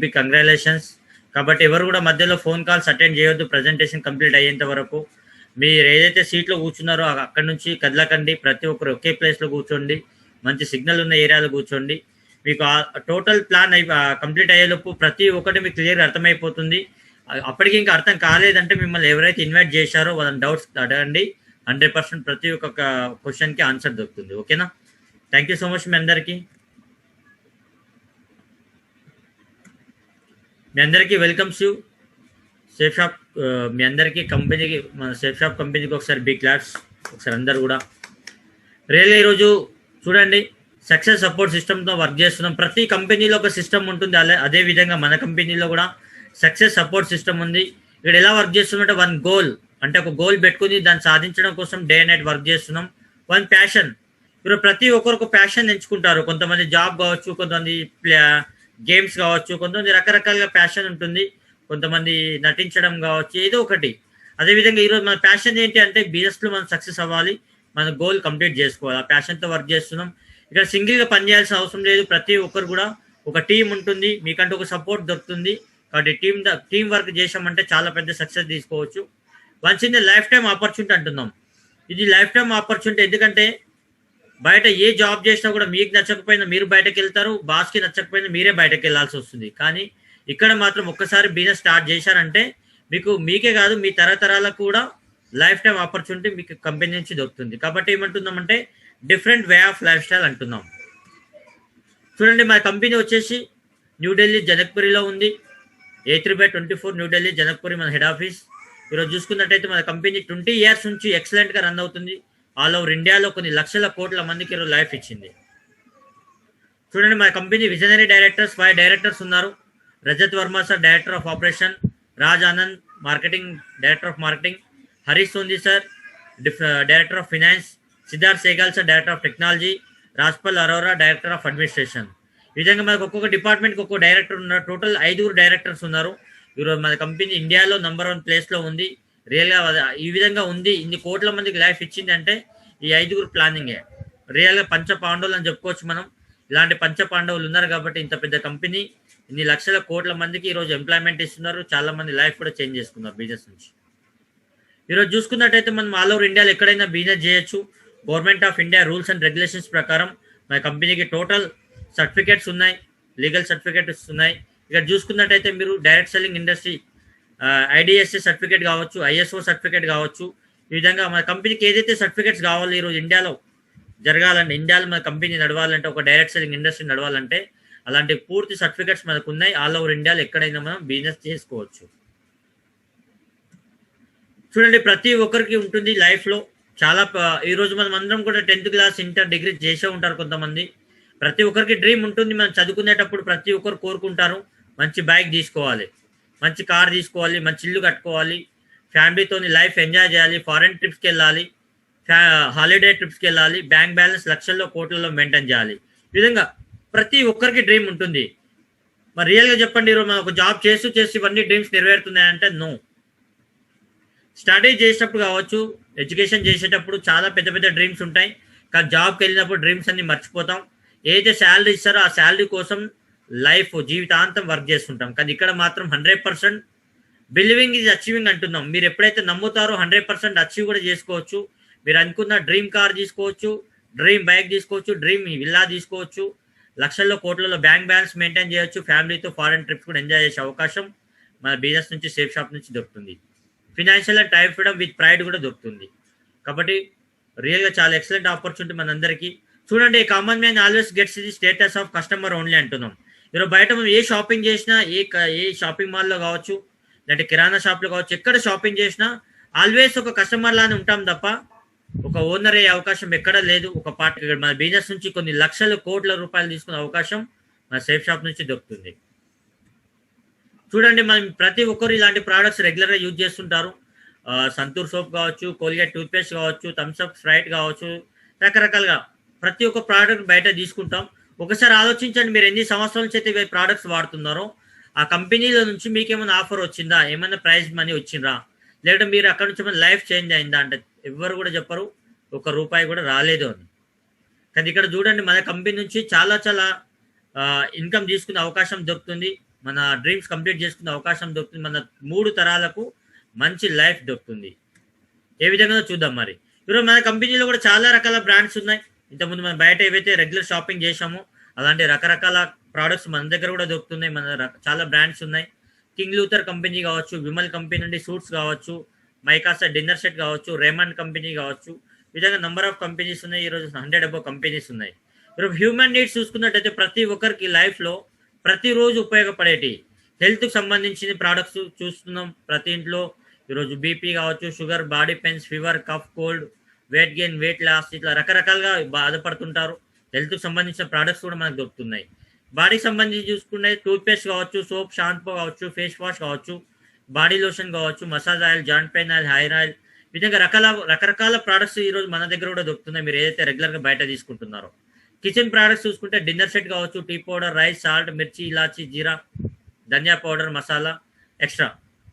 Big congratulations. కాబట్టి ఎవరు కూడా మధ్యలో ఫోన్ కాల్స్ అటెండ్ చేయొద్దు ప్రజెంటేషన్ కంప్లీట్ అయ్యేంత వరకు. మీరు ఏదైతే సీట్లో కూర్చున్నారో అక్కడి నుంచి కదలకండి. ప్రతి ఒక్కరు ఒకే ప్లేస్లో కూర్చోండి. మంచి సిగ్నల్ ఉన్న ఏరియాలో కూర్చోండి. మీకు టోటల్ ప్లాన్ కంప్లీట్ అయ్యేలోపు ప్రతి ఒక్కటి మీకు క్లియర్గా అర్థమైపోతుంది. అప్పటికి ఇంకా అర్థం కాలేదంటే మిమ్మల్ని ఎవరైతే ఇన్వైట్ చేశారో వాళ్ళని డౌట్స్ అడగండి. 100% ప్రతి ఒక్క క్వశ్చన్కి ఆన్సర్ దొరుకుతుంది. ఓకేనా? థ్యాంక్ యూ సో మచ్ మీ అందరికీ. మీ అందరికీ వెల్కమ్స్ యూ సేఫ్ షాప్. మీ అందరికీ కంపెనీకి, మన సేఫ్ షాప్ కంపెనీకి ఒకసారి బిగ్ క్లాప్స్. ఒకసారి అందరు కూడా రియల్గా ఈరోజు చూడండి, సక్సెస్ సపోర్ట్ సిస్టమ్తో వర్క్ చేస్తున్నాం. ప్రతి కంపెనీలో ఒక సిస్టమ్ ఉంటుంది. అదే విధంగా మన కంపెనీలో కూడా సక్సెస్ సపోర్ట్ సిస్టమ్ ఉంది. ఇక్కడ ఎలా వర్క్ చేస్తున్నామంటే వన్ గోల్, అంటే ఒక గోల్ పెట్టుకుని దాన్ని సాధించడం కోసం డే అండ్ నైట్ వర్క్ చేస్తున్నాం. One passion. ఇప్పుడు ప్రతి ఒక్కరికి ప్యాషన్ ఎంచుకుంటారు. కొంతమంది జాబ్ కావచ్చు, కొంతమంది గేమ్స్ కావచ్చు, కొంతమంది రకరకాలుగా ప్యాషన్ ఉంటుంది. కొంతమంది నటించడం కావచ్చు, ఏదో ఒకటి. అదేవిధంగా ఈరోజు మన ప్యాషన్ ఏంటి అంటే బిజినెస్లో మనం సక్సెస్ అవ్వాలి, మన గోల్ కంప్లీట్ చేసుకోవాలి. ఆ ప్యాషన్తో వర్క్ చేస్తున్నాం. ఇక్కడ సింగిల్గా పనిచేయాల్సిన అవసరం లేదు. ప్రతి ఒక్కరు కూడా ఒక టీం ఉంటుంది, మీకంటూ ఒక సపోర్ట్ దొరుకుతుంది. కాబట్టి టీం వర్క్ చేసామంటే చాలా పెద్ద సక్సెస్ తీసుకోవచ్చు. Once in life time opportunity అంటున్నాం. ఇది లైఫ్ టైం ఆపర్చునిటీ. ఎందుకంటే బయట ఏ జాబ్ చేసినా కూడా మీకు నచ్చకపోయినా మీరు బయటకు వెళ్తారు, బాస్కి నచ్చకపోయినా మీరే బయటకు వెళ్ళాల్సి వస్తుంది. కానీ ఇక్కడ మాత్రం ఒక్కసారి బిజినెస్ స్టార్ట్ చేశారంటే మీకే కాదు, మీ తరతరాలకు కూడా లైఫ్ టైం ఆపర్చునిటీ మీకు కంపెనీ నుంచి దొరుకుతుంది. కాబట్టి ఏమంటున్నామంటే different way of life style అంటున్నాం. చూడండి, మా కంపెనీ వచ్చేసి న్యూఢిల్లీ జనక్పురిలో ఉంది. A3/24 న్యూఢిల్లీ జనక్పురి మన హెడ్ ఆఫీస్. ఈరోజు చూసుకున్నట్టయితే మన కంపెనీ 20 years నుంచి ఎక్సలెంట్గా రన్ అవుతుంది. ఆల్ ఓవర్ ఇండియాలో కొన్ని లక్షల కోట్ల మందికి ఈరోజు లైఫ్ ఇచ్చింది. చూడండి, మా కంపెనీ విజనరీ డైరెక్టర్స్ 5 డైరెక్టర్స్ ఉన్నారు. Rajat Varma sir director of operation, Raj Anand marketing director of marketing, Harish Sondhi sir director of finance, Siddharth Sehgal sir director of technology, Rajpal Arora director of administration. ఈ విధంగా మనకు ఒక్కొక్క డిపార్ట్మెంట్కి ఒక్కొక్క డైరెక్టర్ ఉన్నారు. టోటల్ 5 డైరెక్టర్స్ ఉన్నారు. ఈరోజు మన కంపెనీ ఇండియాలో నంబర్ 1 ప్లేస్లో ఉంది. రియల్గా ఈ విధంగా ఉంది. ఇన్ని కోట్ల మందికి లైఫ్ ఇచ్చింది అంటే ఈ 5 ప్లానింగే. రియల్గా పంచ పాండవులు అని చెప్పుకోవచ్చు మనం. ఇలాంటి పంచ పాండవులు ఉన్నారు కాబట్టి ఇంత పెద్ద కంపెనీ ఇన్ని లక్షల కోట్ల మందికి ఈరోజు ఎంప్లాయ్మెంట్ ఇస్తున్నారు. చాలా మంది లైఫ్ కూడా చేంజ్ చేసుకున్నారు బిజినెస్ నుంచి. ఈరోజు చూసుకున్నట్టయితే మనం ఆల్ ఓవర్ ఇండియాలో ఎక్కడైనా బిజినెస్ చేయొచ్చు. Government of India rules and regulations ప్రకారం మన కంపెనీకి టోటల్ సర్టిఫికేట్స్ ఉన్నాయి, లీగల్ సర్టిఫికేట్స్ ఉన్నాయి. ఇక్కడ చూసుకున్నట్టయితే మీరు direct selling industry IDSA certificate కావచ్చు, ISO సర్టిఫికేట్ కావచ్చు. ఈ విధంగా మన కంపెనీకి ఏదైతే సర్టిఫికేట్స్ కావాలో ఈరోజు ఇండియాలో జరగాలంటే, ఇండియాలో మన కంపెనీ నడవాలంటే, ఒక డైరెక్ట్ సెల్లింగ్ ఇండస్ట్రీ నడవాలంటే అలాంటి పూర్తి సర్టిఫికేట్స్ మనకు ఉన్నాయి. ఆల్ ఓవర్ ఇండియాలో ఎక్కడైనా మనం బిజినెస్ చేసుకోవచ్చు. చూడండి, ప్రతి ఒక్కరికి ఉంటుంది లైఫ్లో చాలా. ఈరోజు మనం అందరం కూడా 10th క్లాస్, ఇంటర్, డిగ్రీ చేసే ఉంటారు కొంతమంది. ప్రతి ఒక్కరికి డ్రీమ్ ఉంటుంది. మనం చదువుకునేటప్పుడు ప్రతి ఒక్కరు కోరుకుంటారు మంచి బైక్ తీసుకోవాలి, మంచి కార్ తీసుకోవాలి, మంచి ఇల్లు కట్టుకోవాలి, ఫ్యామిలీతో లైఫ్ ఎంజాయ్ చేయాలి, ఫారెన్ ట్రిప్స్కి వెళ్ళాలి, హాలిడే ట్రిప్స్కి వెళ్ళాలి, బ్యాంక్ బ్యాలెన్స్ లక్షల్లో కోట్లలో మెయింటైన్ చేయాలి. ఈ విధంగా ప్రతి ఒక్కరికి డ్రీమ్ ఉంటుంది. మరి రియల్గా చెప్పండి, ఈరోజు మనం ఒక జాబ్ చేస్తూ ఇవన్నీ డ్రీమ్స్ నెరవేరుతున్నాయంటే నో. స్టడీ చేసేటప్పుడు కావచ్చు, ఎడ్యుకేషన్ చేసేటప్పుడు చాలా పెద్ద పెద్ద డ్రీమ్స్ ఉంటాయి. కానీ జాబ్కి వెళ్ళినప్పుడు డ్రీమ్స్ అన్ని మర్చిపోతాం. ఏదైతే శాలరీ ఇస్తారో ఆ శాలరీ కోసం లైఫ్ జీవితాంతం వర్క్ చేస్తుంటాం. కానీ ఇక్కడ మాత్రం 100% బిలీవింగ్ ఈజ్ అచీవింగ్ అంటున్నాం. మీరు ఎప్పుడైతే నమ్ముతారో 100% అచీవ్ కూడా చేసుకోవచ్చు. మీరు అనుకున్న డ్రీమ్ కార్ తీసుకోవచ్చు, డ్రీమ్ బైక్ తీసుకోవచ్చు, డ్రీమ్ విల్లా తీసుకోవచ్చు, లక్షల్లో కోట్లలో బ్యాంక్ బ్యాలెన్స్ మెయింటైన్ చేయొచ్చు, ఫ్యామిలీతో ఫారెన్ ట్రిప్స్ కూడా ఎంజాయ్ చేసే అవకాశం మన బిజినెస్ నుంచి, సేఫ్ షాప్ నుంచి దొరుకుతుంది. Financial and time freedom with pride కూడా దొరుకుతుంది. కాబట్టి రియల్గా చాలా ఎక్సలెంట్ ఆపర్చునిటీ మనందరికీ. చూడండి, common man always gets the status of customer only అంటున్నాం. ఈరోజు బయట మనం ఏ షాపింగ్ చేసినా, ఏ షాపింగ్ మాల్లో కావచ్చు, లేదంటే కిరాణా షాప్లో కావచ్చు, ఎక్కడ షాపింగ్ చేసినా ఆల్వేస్ ఒక కస్టమర్ లానే ఉంటాం తప్ప ఒక ఓనర్ అయ్యే అవకాశం ఎక్కడ లేదు. ఒక పార్ట్ మన బిజినెస్ నుంచి కొన్ని లక్షల కోట్ల రూపాయలు తీసుకునే అవకాశం మన సేఫ్ షాప్ నుంచి దొరుకుతుంది. చూడండి, మనం ప్రతి ఒక్కరు ఇలాంటి ప్రోడక్ట్స్ రెగ్యులర్గా యూజ్ చేస్తుంటారు. సంతూర్ సోప్ కావచ్చు, కోల్గేట్ టూత్పేస్ట్ కావచ్చు, థమ్స్అప్ స్ప్రైట్ కావచ్చు, రకరకాలుగా ప్రతి ఒక్క ప్రోడక్ట్ బయట తీసుకుంటాం. ఒకసారి ఆలోచించండి, మీరు ఎన్ని సంవత్సరాల నుంచి అయితే ఇవి ప్రోడక్ట్స్ వాడుతున్నారో ఆ కంపెనీల నుంచి మీకు ఏమైనా ఆఫర్ వచ్చిందా, ఏమైనా ప్రైజ్ మనీ వచ్చిందా, లేదంటే మీరు అక్కడ నుంచి ఏమైనా లైఫ్ చేంజ్ అయిందా అంటే ఎవరు కూడా చెప్పరు, ₹1 కూడా రాలేదు అని. కానీ ఇక్కడ చూడండి, మన కంపెనీ నుంచి చాలా చాలా ఇన్కమ్ తీసుకునే అవకాశం దొరుకుతుంది. మన డ్రీమ్స్ కంప్లీట్ చేసుకునే అవకాశం దొరుకుతుంది. మన 3 తరాలకు మంచి లైఫ్ దొరుకుతుంది. ఏ విధంగా చూద్దాం మరి. ఈరోజు మన కంపెనీలో కూడా చాలా రకాల బ్రాండ్స్ ఉన్నాయి. ఇంతకుముందు మనం బయట ఏవైతే రెగ్యులర్ షాపింగ్ చేసామో అలాంటి రకరకాల ప్రోడక్ట్స్ మన దగ్గర కూడా దొరుకుతున్నాయి. చాలా బ్రాండ్స్ ఉన్నాయి. కింగ్ లూథర్ కంపెనీ కావచ్చు, విమల్ కంపెనీ నుండి సూట్స్ కావచ్చు, మైకాసా డిన్నర్ సెట్ కావచ్చు, రేమండ్ కంపెనీ కావచ్చు, ఈ విధంగా నంబర్ ఆఫ్ కంపెనీస్ ఉన్నాయి. ఈరోజు 100 అబౌవ్ కంపెనీస్ ఉన్నాయి. ఈరోజు హ్యూమన్ నీడ్స్ చూసుకున్నట్టయితే ప్రతి ఒక్కరికి లైఫ్లో ప్రతిరోజు ఉపయోగపడేటి హెల్త్కి సంబంధించిన ప్రోడక్ట్స్ చూస్తున్నాం ప్రతి ఇంట్లో. ఈరోజు బీపీ కావచ్చు, sugar, body pains, fever, cough, cold, weight gain, weight loss, ఇట్లా రకరకాలుగా బాధపడుతుంటారు. హెల్త్కి సంబంధించిన ప్రోడక్ట్స్ కూడా మనకు దొరుకుతున్నాయి. బాడీకి సంబంధించి చూసుకుంటే టూత్పేస్ట్ కావచ్చు, సోప్, షాంపూ కావచ్చు, ఫేస్ వాష్ కావచ్చు, బాడీ లోషన్ కావచ్చు, massage oil, joint pain oil, hair oil, ఈ విధంగా రకరకాల ప్రోడక్ట్స్ ఈరోజు మన దగ్గర కూడా దొరుకుతున్నాయి. మీరు ఏదైతే రెగ్యులర్గా బయట తీసుకుంటున్నారో కిచెన్ ప్రోడక్ట్స్ చూసుకుంటే డిన్నర్ సెట్ కావచ్చు, టీ పౌడర్, రైస్, సాల్ట్, మిర్చి, ఇలాచి, జీరా, ధనియా పౌడర్, మసాలా, ఎక్స్ట్రా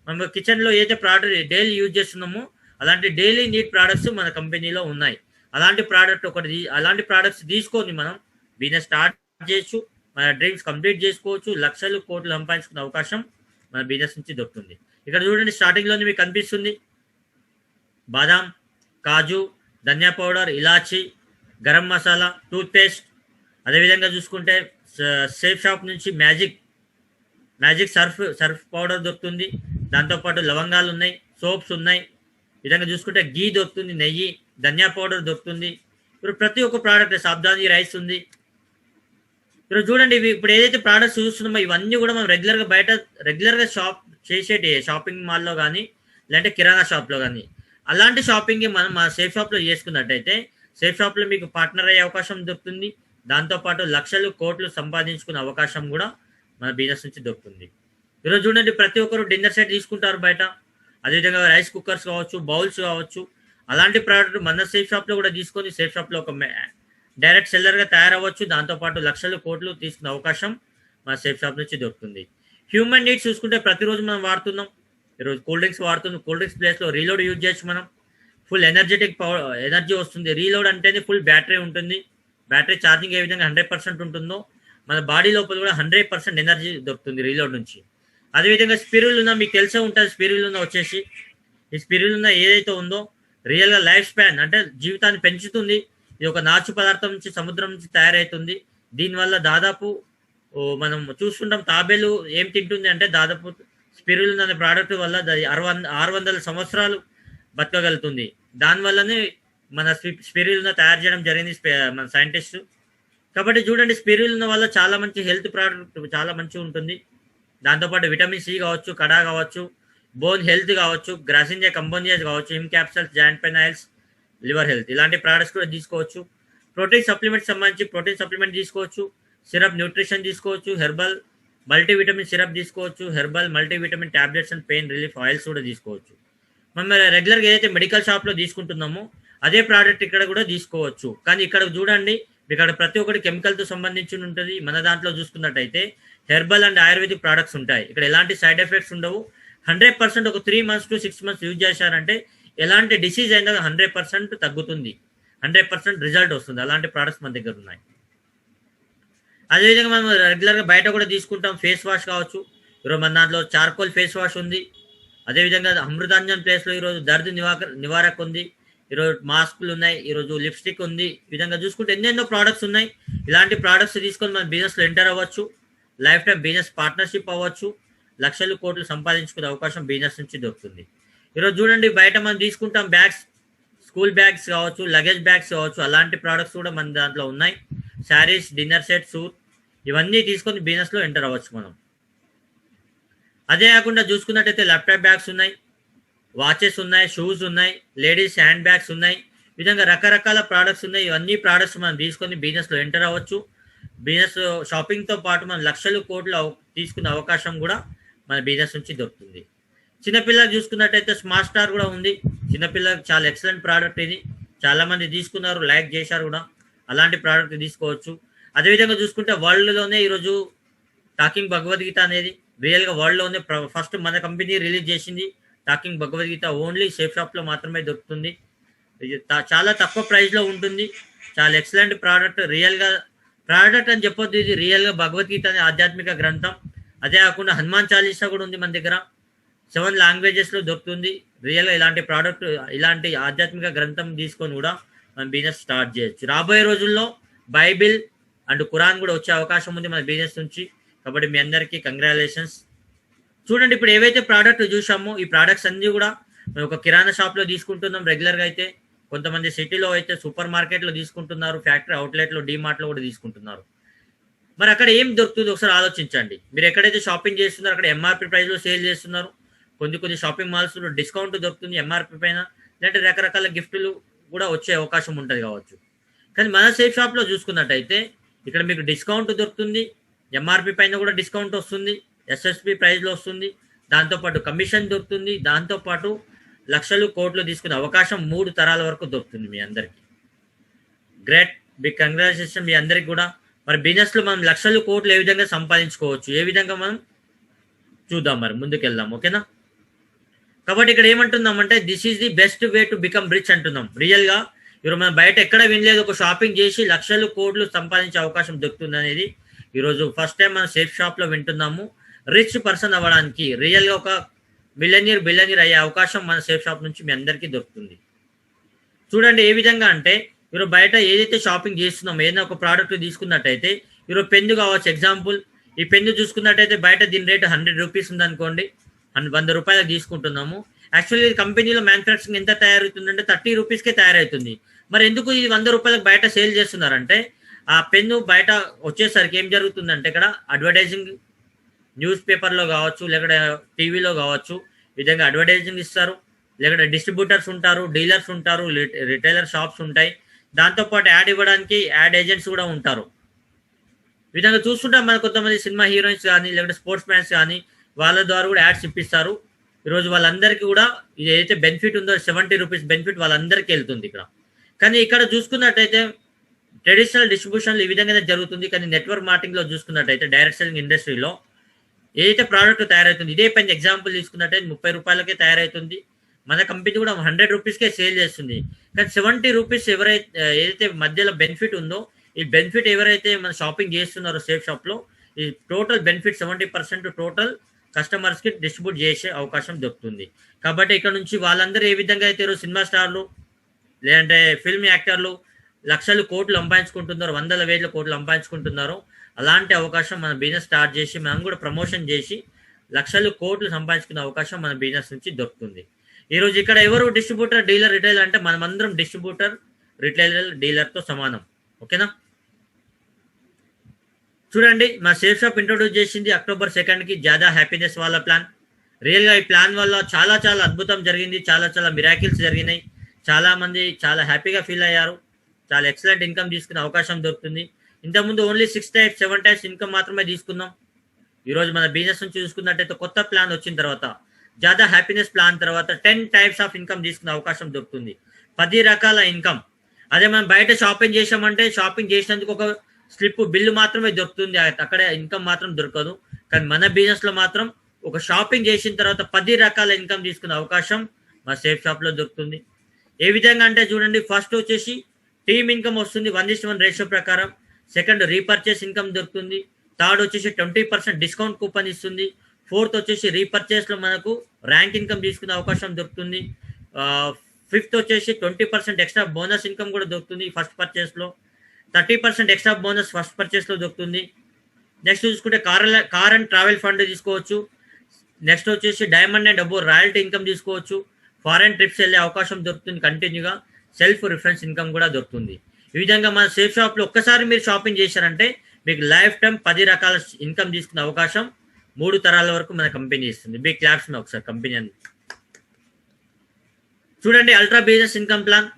మనం కిచెన్లో ఏదైతే ప్రోడక్ట్ డైలీ యూజ్ చేస్తున్నామో అలాంటి డైలీ నీడ్ ప్రోడక్ట్స్ మన కంపెనీలో ఉన్నాయి. అలాంటి ప్రోడక్ట్స్ తీసుకొని మనం బిజినెస్ స్టార్ట్ చేయొచ్చు. మన డ్రీమ్స్ కంప్లీట్ చేసుకోవచ్చు. లక్షలు కోట్లు సంపాదించుకునే అవకాశం మన బిజినెస్ నుంచి దొరుకుతుంది. ఇక్కడ చూడండి, స్టార్టింగ్లోనే మీకు కనిపిస్తుంది బాదాం, కాజు, ధనియా పౌడర్, ఇలాచి, గరం మసాలా, టూత్పేస్ట్. అదేవిధంగా చూసుకుంటే సేఫ్ షాప్ నుంచి మ్యాజిక్ సర్ఫ్ పౌడర్ దొరుకుతుంది. దాంతోపాటు లవంగాలు ఉన్నాయి, సోప్స్ ఉన్నాయి. ఈ విధంగా చూసుకుంటే గీ దొరుకుతుంది, నెయ్యి, ధనియా పౌడర్ దొరుకుతుంది. ఇప్పుడు ప్రతి ఒక్క ప్రోడక్ట్, సాబ్దాని రైస్ ఉంది. ఇప్పుడు చూడండి, ఇప్పుడు ఏదైతే ప్రోడక్ట్స్ చూస్తున్నామో ఇవన్నీ కూడా మనం రెగ్యులర్గా షాపింగ్ మాల్లో కానీ లేదంటే కిరాణా షాప్లో కానీ అలాంటి షాపింగ్ మనం మా సేఫ్ షాప్లో చేసుకున్నట్టయితే సేఫ్ షాప్లో మీకు పార్ట్నర్ అయ్యే అవకాశం దొరుకుతుంది. దాంతోపాటు లక్షలు కోట్లు సంపాదించుకునే అవకాశం కూడా మన బిజినెస్ నుంచి దొరుకుతుంది. ఈరోజు చూడండి, ప్రతి ఒక్కరు డిన్నర్ సెట్ తీసుకుంటారు బయట. అదేవిధంగా రైస్ కుక్కర్స్ కావచ్చు, బౌల్స్ కావచ్చు, అలాంటి ప్రోడక్ట్ మన సేఫ్ షాప్లో కూడా తీసుకొని సేఫ్ షాప్లో ఒక డైరెక్ట్ సెల్లర్గా తయారవ్వచ్చు. దాంతోపాటు లక్షలు కోట్లు తీసుకునే అవకాశం మన సేఫ్ షాప్ నుంచి దొరుకుతుంది. హ్యూమన్ నీడ్స్ చూసుకుంటే ప్రతిరోజు మనం వాడుతున్నాం. ఈరోజు కూల్ డ్రింక్స్ వాడుతున్నాం. కూల్ డ్రింక్స్ ప్లేస్లో రీలోడ్ యూజ్ చేయొచ్చు. మనం ఫుల్ ఎనర్జీ వస్తుంది. రీలోడ్ అంటేనే ఫుల్ బ్యాటరీ ఉంటుంది. బ్యాటరీ ఛార్జింగ్ ఏ విధంగా 100% ఉంటుందో మన బాడీ లోపల కూడా 100% ఎనర్జీ దొరుకుతుంది రీలోడ్ నుంచి. అదేవిధంగా స్పిరులినా మీకు తెలిసే ఉంటుంది. స్పిరులినా వచ్చేసి ఈ స్పిరులినా ఏదైతే ఉందో రియల్గా లైఫ్ స్పాన్ అంటే జీవితాన్ని పెంచుతుంది. ఇది ఒక నాచు పదార్థం నుంచి సముద్రం నుంచి తయారవుతుంది. దీనివల్ల దాదాపు మనం చూస్తుంటాం తాబేలు ఏం తింటుంది అంటే దాదాపు స్పిరులినా అనే ప్రోడక్ట్ వల్ల 600 సంవత్సరాలు బతకగలుగుతుంది. దానివల్లనే మన స్పిరులినా తయారు చేయడం జరిగింది మన సైంటిస్ట్. కాబట్టి చూడండి, స్పిరులినా వల్ల చాలా మంచి హెల్త్ ప్రోడక్ట్ చాలా మంచిగా ఉంటుంది. దాంతోపాటు విటమిన్ సి కావచ్చు, కడా కావచ్చు, బోన్ హెల్త్ కావచ్చు, గ్రాసిన్జా కంబోనియాస్ కావచ్చు, him capsules, joint pain oils, liver health, ఇలాంటి ప్రోడక్ట్స్ కూడా తీసుకోవచ్చు. ప్రోటీన్ సప్లిమెంట్ సంబంధించి ప్రోటీన్ సప్లిమెంట్ తీసుకోవచ్చు. సిరప్ న్యూట్రిషన్ తీసుకోవచ్చు. హెర్బల్ మల్టీవిటమిన్ సిరప్ తీసుకోవచ్చు. Herbal multivitamin tablets and pain relief oils కూడా తీసుకోవచ్చు. మనం రెగ్యులర్గా ఏదైతే మెడికల్ షాప్లో తీసుకుంటున్నామో అదే ప్రోడక్ట్ ఇక్కడ కూడా తీసుకోవచ్చు. కానీ ఇక్కడ చూడండి, ఇక్కడ ప్రతి ఒక్కటి కెమికల్తో సంబంధించి ఉంటుంది. మన దాంట్లో చూసుకున్నట్టయితే హెర్బల్ అండ్ ఆయుర్వేదిక్ ప్రోడక్ట్స్ ఉంటాయి. ఇక్కడ ఎలాంటి సైడ్ ఎఫెక్ట్స్ ఉండవు. 100% ఒక 3 months to 6 months యూజ్ చేశారంటే ఎలాంటి డిసీజ్ అయినా 100% తగ్గుతుంది. 100% రిజల్ట్ వస్తుంది. అలాంటి ప్రోడక్ట్స్ మన దగ్గర ఉన్నాయి. అదేవిధంగా మనం రెగ్యులర్గా బయట కూడా తీసుకుంటాం. ఫేస్ వాష్ కావచ్చు. ఈరోజు మన దాంట్లో చార్కోల్ ఫేస్ వాష్ ఉంది. అదేవిధంగా అమృతాంజన్ ప్లేస్లో ఈరోజు దర్దు నివారక్ ఉంది. ఈరోజు మాస్కులు ఉన్నాయి. ఈరోజు లిప్స్టిక్ ఉంది. ఈ విధంగా చూసుకుంటే ఎన్నెన్నో ప్రోడక్ట్స్ ఉన్నాయి. ఇలాంటి ప్రోడక్ట్స్ తీసుకొని మన బిజినెస్లో ఎంటర్ అవ్వచ్చు. లైఫ్ టైం బిజినెస్ పార్ట్నర్షిప్ అవ్వచ్చు. లక్షలు కోట్లు సంపాదించుకునే అవకాశం బిజినెస్ నుంచి దొరుకుతుంది. ఈరోజు చూడండి, బయట మనం తీసుకుంటాం బ్యాగ్స్, స్కూల్ బ్యాగ్స్ కావచ్చు, లగేజ్ బ్యాగ్స్ కావచ్చు, అలాంటి ప్రోడక్ట్స్ కూడా మన దాంట్లో ఉన్నాయి. శారీస్, డిన్నర్ సెట్, సూట్, ఇవన్నీ తీసుకొని బిజినెస్లో ఎంటర్ అవ్వచ్చు మనం. అదే కాకుండా చూసుకున్నట్టయితే ల్యాప్టాప్ బ్యాగ్స్ ఉన్నాయి, వాచెస్ ఉన్నాయి, షూస్ ఉన్నాయి, లేడీస్ హ్యాండ్ బ్యాగ్స్ ఉన్నాయి. ఈ విధంగా రకరకాల ప్రోడక్ట్స్ ఉన్నాయి. ఇవన్నీ ప్రోడక్ట్స్ మనం తీసుకొని బిజినెస్లో ఎంటర్ అవ్వచ్చు. బిజినెస్ షాపింగ్తో పాటు మనం లక్షలు కోట్లు తీసుకునే అవకాశం కూడా మన బిజినెస్ నుంచి దొరుకుతుంది. చిన్నపిల్లలకు చూసుకున్నట్టయితే స్మార్ట్ స్టార్ కూడా ఉంది. చిన్నపిల్లలకు చాలా ఎక్సలెంట్ ప్రోడక్ట్ ఇది. చాలామంది తీసుకున్నారు, లైక్ చేశారు కూడా. అలాంటి ప్రోడక్ట్ తీసుకోవచ్చు. అదేవిధంగా చూసుకుంటే వరల్డ్లోనే ఈరోజు టాకింగ్ భగవద్గీత అనేది రియల్గా వరల్డ్లోనే ఫస్ట్ మన కంపెనీ రిలీజ్ చేసింది. టాకింగ్ భగవద్గీత ఓన్లీ సేఫ్ షాప్లో మాత్రమే దొరుకుతుంది. ఇది చాలా తక్కువ ప్రైస్లో ఉంటుంది. చాలా ఎక్సలెంట్ ప్రోడక్ట్. రియల్గా ప్రోడక్ట్ అని చెప్పొద్దు, ఇది రియల్గా భగవద్గీత అనే ఆధ్యాత్మిక గ్రంథం. అదే కాకుండా హనుమాన్ చాలీసా కూడా ఉంది మన దగ్గర. 7 లాంగ్వేజెస్లో దొరుకుతుంది. రియల్గా ఇలాంటి ఆధ్యాత్మిక గ్రంథం తీసుకొని కూడా మనం బిజినెస్ స్టార్ట్ చేయొచ్చు. రాబోయే రోజుల్లో బైబిల్ అండ్ ఖురాన్ కూడా వచ్చే అవకాశం ఉంది మన బిజినెస్ నుంచి. కాబట్టి మీ అందరికీ కంగ్రాచులేషన్స్. చూడండి, ఇప్పుడు ఏవైతే ప్రోడక్ట్ చూసామో ఈ ప్రోడక్ట్స్ అన్ని కూడా మేము ఒక కిరాణా షాప్లో తీసుకుంటున్నాం రెగ్యులర్గా. అయితే కొంతమంది సిటీలో అయితే సూపర్ మార్కెట్లో తీసుకుంటున్నారు, ఫ్యాక్టరీ అవుట్లెట్లో డీమార్ట్లో కూడా తీసుకుంటున్నారు. మరి అక్కడ ఏం దొరుకుతుంది ఒకసారి ఆలోచించండి. మీరు ఎక్కడైతే షాపింగ్ చేస్తున్నారో అక్కడ ఎంఆర్పి ప్రైస్లో సేల్ చేస్తున్నారు. కొన్ని షాపింగ్ మాల్స్లో డిస్కౌంట్ దొరుకుతుంది ఎంఆర్పి పైన, లేదంటే రకరకాల గిఫ్ట్లు కూడా వచ్చే అవకాశం ఉంటుంది కావచ్చు. కానీ మన సేఫ్ షాప్లో చూసుకున్నట్టయితే ఇక్కడ మీకు డిస్కౌంట్ దొరుకుతుంది, ఎంఆర్పి పైన కూడా డిస్కౌంట్ వస్తుంది, ఎస్ఎస్పి ప్రైస్లో వస్తుంది, దాంతోపాటు కమిషన్ దొరుకుతుంది, దాంతోపాటు లక్షలు కోట్లు తీసుకునే అవకాశం 3 తరాల వరకు దొరుకుతుంది మీ అందరికీ. గ్రేట్, బిగ్ కంగ్రాచులేషన్ మీ అందరికి కూడా. మరి బిజినెస్లో మనం లక్షలు కోట్లు ఏ విధంగా సంపాదించుకోవచ్చు, ఏ విధంగా మనం చూద్దాం, మరి ముందుకెళ్దాం. ఓకేనా? కాబట్టి ఇక్కడ ఏమంటున్నామంటే this is the best way to become rich అంటున్నాం. రియల్గా ఇప్పుడు మనం బయట ఎక్కడ వినలేదు, ఒక షాపింగ్ చేసి లక్షలు కోట్లు సంపాదించే అవకాశం దొరుకుతుంది అనేది ఈరోజు ఫస్ట్ టైం మనం సేఫ్ షాప్లో వింటున్నాము. రిచ్ పర్సన్ అవ్వడానికి, రియల్గా ఒక బిలియనీర్ అయ్యే అవకాశం మన సేఫ్ షాప్ నుంచి మీ అందరికీ దొరుకుతుంది. చూడండి ఏ విధంగా అంటే మీరు బయట ఏదైతే షాపింగ్ చేస్తున్నామో ఏదైనా ఒక ప్రోడక్ట్ తీసుకున్నట్టయితే ఈరోజు పెన్ను కావచ్చు. ఎగ్జాంపుల్, ఈ పెన్ను చూసుకున్నట్టయితే బయట దీని రేటు 100 రూపీస్ ఉందనుకోండి, 100 రూపాయలకు తీసుకుంటున్నాము. యాక్చువల్లీ కంపెనీలో మ్యానుఫ్యాక్చరింగ్ ఎంత తయారవుతుందంటే 30 రూపీస్కే తయారవుతుంది. మరి ఎందుకు ఇది 100 రూపాయలకు బయట సేల్ చేస్తున్నారంటే ఆ పెన్ను బయట వచ్చేసరికి ఏం జరుగుతుందంటే ఇక్కడ అడ్వర్టైజింగ్ న్యూస్ పేపర్లో కావచ్చు, లేకపోతే టీవీలో కావచ్చు, ఈ విధంగా అడ్వర్టైజింగ్ ఇస్తారు. లేకపోతే డిస్ట్రిబ్యూటర్స్ ఉంటారు, డీలర్స్ ఉంటారు, రిటైలర్ షాప్స్ ఉంటాయి. దాంతోపాటు యాడ్ ఇవ్వడానికి యాడ్ ఏజెంట్స్ కూడా ఉంటారు. ఈ విధంగా చూస్తుంటే మన కొంతమంది సినిమా హీరోయిన్స్ కానీ లేకపోతే స్పోర్ట్స్ మ్యాన్స్ కానీ వాళ్ళ ద్వారా కూడా యాడ్స్ ఇప్పిస్తారు. ఈరోజు వాళ్ళందరికీ కూడా ఇది ఏదైతే బెనిఫిట్ ఉందో 70 రూపీస్ బెనిఫిట్ వాళ్ళందరికీ వెళ్తుంది ఇక్కడ. కానీ ఇక్కడ చూసుకున్నట్టయితే ట్రెడిషనల్ డిస్ట్రిబ్యూషన్లు ఈ విధంగానే జరుగుతుంది. కానీ నెట్వర్క్ మార్కెటింగ్లో చూసుకున్నట్టయితే డైరెక్ట్ సెల్లింగ్ ఇండస్ట్రీలో ఏదైతే ప్రోడక్ట్ తయారవుతుంది, ఇదే పెన్ ఎగ్జాంపుల్ తీసుకున్నట్టయితే 30 రూపాయలకే తయారవుతుంది. మన కంపెనీ కూడా 100 రూపీస్కే సేల్ చేస్తుంది. కానీ 70 రూపీస్ ఏదైతే మధ్యలో బెనిఫిట్ ఉందో ఈ బెనిఫిట్ ఎవరైతే మన షాపింగ్ చేస్తున్నారో సేఫ్ షాప్లో ఈ టోటల్ బెనిఫిట్ 70% టోటల్ కస్టమర్స్కి డిస్ట్రిబ్యూట్ చేసే అవకాశం దొరుకుతుంది. కాబట్టి ఇక్కడ నుంచి వాళ్ళందరూ ఏ విధంగా అయితే సినిమా స్టార్లు లేదంటే ఫిల్మ్ యాక్టర్లు లక్షలు కోట్లు సంపాదించుకుంటున్నారో, 100,000 కోట్లు సంపాదించుకుంటున్నారో అలాంటి అవకాశం మన బిజినెస్ స్టార్ట్ చేసి మనం కూడా ప్రమోషన్ చేసి లక్షలు కోట్లు సంపాదించుకునే అవకాశం మన బిజినెస్ నుంచి దొరుకుతుంది. ఈరోజు ఇక్కడ ఎవరు డిస్ట్రిబ్యూటర్, డీలర్, రిటైలర్ అంటే మనమందరం డిస్ట్రిబ్యూటర్, రిటైలర్, డీలర్తో సమానం. ఓకేనా? చూడండి, మా సేఫ్ షాప్ ఇంట్రొడ్యూస్ చేసింది అక్టోబర్ 2కి జాదా హ్యాపీనెస్ వాళ్ళ ప్లాన్. రియల్గా ఈ ప్లాన్ వల్ల చాలా అద్భుతం జరిగింది, చాలా మిరాకిల్స్ జరిగినాయి. చాలామంది చాలా హ్యాపీగా ఫీల్ అయ్యారు, చాలా ఎక్సలెంట్ ఇన్కమ్ తీసుకునే అవకాశం దొరుకుతుంది. ఇంతకుముందు ఓన్లీ 6 types 7 types ఇన్కమ్ మాత్రమే తీసుకున్నాం. ఈరోజు మన బిజినెస్ నుంచి చూసుకున్నట్టయితే కొత్త ప్లాన్ వచ్చిన తర్వాత జాదా హ్యాపీనెస్ ప్లాన్ తర్వాత 10 types ఆఫ్ ఇన్కమ్ తీసుకునే అవకాశం దొరుకుతుంది. 10 రకాల ఇన్కమ్. అదే మనం బయట షాపింగ్ చేసామంటే షాపింగ్ చేసినందుకు ఒక స్లిప్ బిల్లు మాత్రమే దొరుకుతుంది, అక్కడ ఇన్కమ్ మాత్రం దొరకదు. కానీ మన బిజినెస్లో మాత్రం ఒక షాపింగ్ చేసిన తర్వాత 10 రకాల ఇన్కమ్ తీసుకునే అవకాశం మా సేఫ్ షాప్లో దొరుకుతుంది. ఏ విధంగా అంటే చూడండి, ఫస్ట్ వచ్చేసి టీమ్ ఇన్కమ్ వస్తుంది 1:1 రేషియో ప్రకారం. సెకండ్ రీపర్చేస్ ఇన్కమ్ దొరుకుతుంది. థర్డ్ వచ్చేసి 20% డిస్కౌంట్ కూపన్ ఇస్తుంది. ఫోర్త్ వచ్చేసి రీపర్చేస్లో మనకు ర్యాంక్ ఇన్కమ్ తీసుకునే అవకాశం దొరుకుతుంది. ఫిఫ్త్ వచ్చేసి 20% ఎక్స్ట్రా బోనస్ ఇన్కమ్ కూడా దొరుకుతుంది ఫస్ట్ పర్చేస్లో. 30% ఎక్స్ట్రా బోనస్ ఫస్ట్ పర్చేస్లో దొరుకుతుంది. నెక్స్ట్ చూసుకుంటే కార్ అండ్ ట్రావెల్ ఫండ్ తీసుకోవచ్చు. నెక్స్ట్ వచ్చేసి diamond and above royalty income తీసుకోవచ్చు. ఫారెన్ ట్రిప్స్ వెళ్ళే అవకాశం దొరుకుతుంది కంటిన్యూగా. సెల్ఫ్ రిఫరెన్స్ ఇన్కమ్ కూడా దొరుకుతుంది. ఈ విధంగా మన సేఫ్ షాప్లో ఒక్కసారి మీరు షాపింగ్ చేశారంటే మీకు లైఫ్ టైం 10 రకాల ఇన్కమ్ తీసుకునే అవకాశం 3 తరాల వరకు మన కంపెనీ ఇస్తుంది. బిగ్ క్లాప్స్ మీద ఒకసారి కంపెనీ అని చూడండి. Ultra business income plan.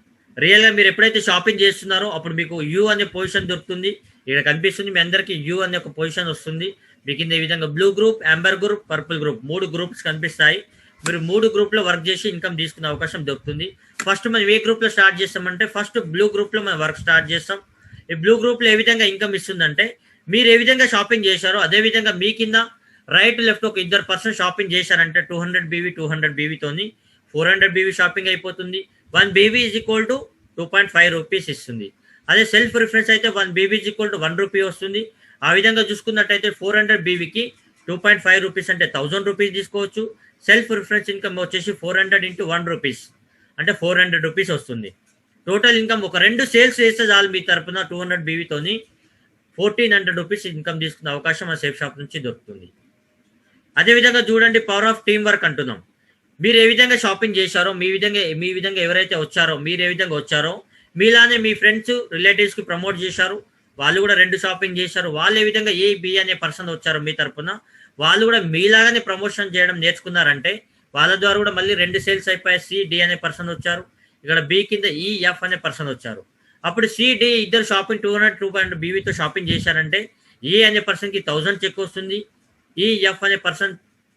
రియల్గా మీరు ఎప్పుడైతే షాపింగ్ చేస్తున్నారో అప్పుడు మీకు యూ అనే పొజిషన్ దొరుకుతుంది. ఇక్కడ కనిపిస్తుంది మీ అందరికీ యూ అనే ఒక పొజిషన్ వస్తుంది. మీకు ఈ విధంగా blue group, amber group, purple group 3 groups కనిపిస్తాయి. మీరు 3 గ్రూప్లో వర్క్ చేసి ఇన్కమ్ తీసుకునే అవకాశం దొరుకుతుంది. ఫస్ట్ మనం ఏ గ్రూప్లో స్టార్ట్ చేస్తామంటే ఫస్ట్ బ్లూ గ్రూప్లో మనం వర్క్ స్టార్ట్ చేస్తాం. ఈ బ్లూ గ్రూప్లో ఏ విధంగా ఇన్కమ్ ఇస్తుందంటే మీరు ఏ విధంగా షాపింగ్ చేశారో అదే విధంగా మీ కింద రైట్ లెఫ్ట్ ఒక 2 పర్సన్ షాపింగ్ చేశారంటే 200 BV 200 BVతోని 400 BV షాపింగ్ అయిపోతుంది. 1 BV is equal to 2.5 rupees ఇస్తుంది. అదే సెల్ఫ్ రిఫరెన్స్ అయితే 1 BV is equal to 1 rupee వస్తుంది. ఆ విధంగా చూసుకున్నట్టయితే 400 BVకి 2.5 రూపీస్ అంటే 1000 రూపీస్ తీసుకోవచ్చు. సెల్ఫ్ రిఫరెన్స్ ఇన్కమ్ వచ్చేసి 400 ఇంటూ 1 రూపీస్ అంటే 400 రూపీస్ వస్తుంది. టోటల్ ఇన్కమ్ ఒక 2 సేల్స్ చేస్తే చాలు మీ తరపున 200 బీవీతోని 1400 రూపీస్ ఇన్కమ్ తీసుకునే అవకాశం ఆ సేఫ్ షాప్ నుంచి దొరుకుతుంది. అదేవిధంగా చూడండి, పవర్ ఆఫ్ టీమ్ వర్క్ అంటున్నాం. మీరు ఏ విధంగా షాపింగ్ చేశారో, మీ విధంగా ఎవరైతే వచ్చారో, మీరు ఏ విధంగా వచ్చారో మీలానే మీ ఫ్రెండ్స్ రిలేటివ్స్కి ప్రమోట్ చేశారు, వాళ్ళు కూడా 2 షాపింగ్ చేశారు. వాళ్ళు ఏ విధంగా ఏ బి అనే పర్సన్ వచ్చారో మీ తరపున, వాళ్ళు కూడా మీలాగానే ప్రమోషన్ చేయడం నేర్చుకున్నారంటే వాళ్ళ ద్వారా కూడా మళ్ళీ 2 సేల్స్ అయిపోయాయి. సి డి అనే పర్సన్ వచ్చారు, ఇక్కడ బి కింద ఈ ఎఫ్ అనే పర్సన్ వచ్చారు. అప్పుడు సి డి ఇద్దరు షాపింగ్ 200 బీవీతో షాపింగ్ చేశారంటే ఏ అనే పర్సన్కి 1000 చెక్ వస్తుంది. ఈ ఎఫ్ అనే పర్సన్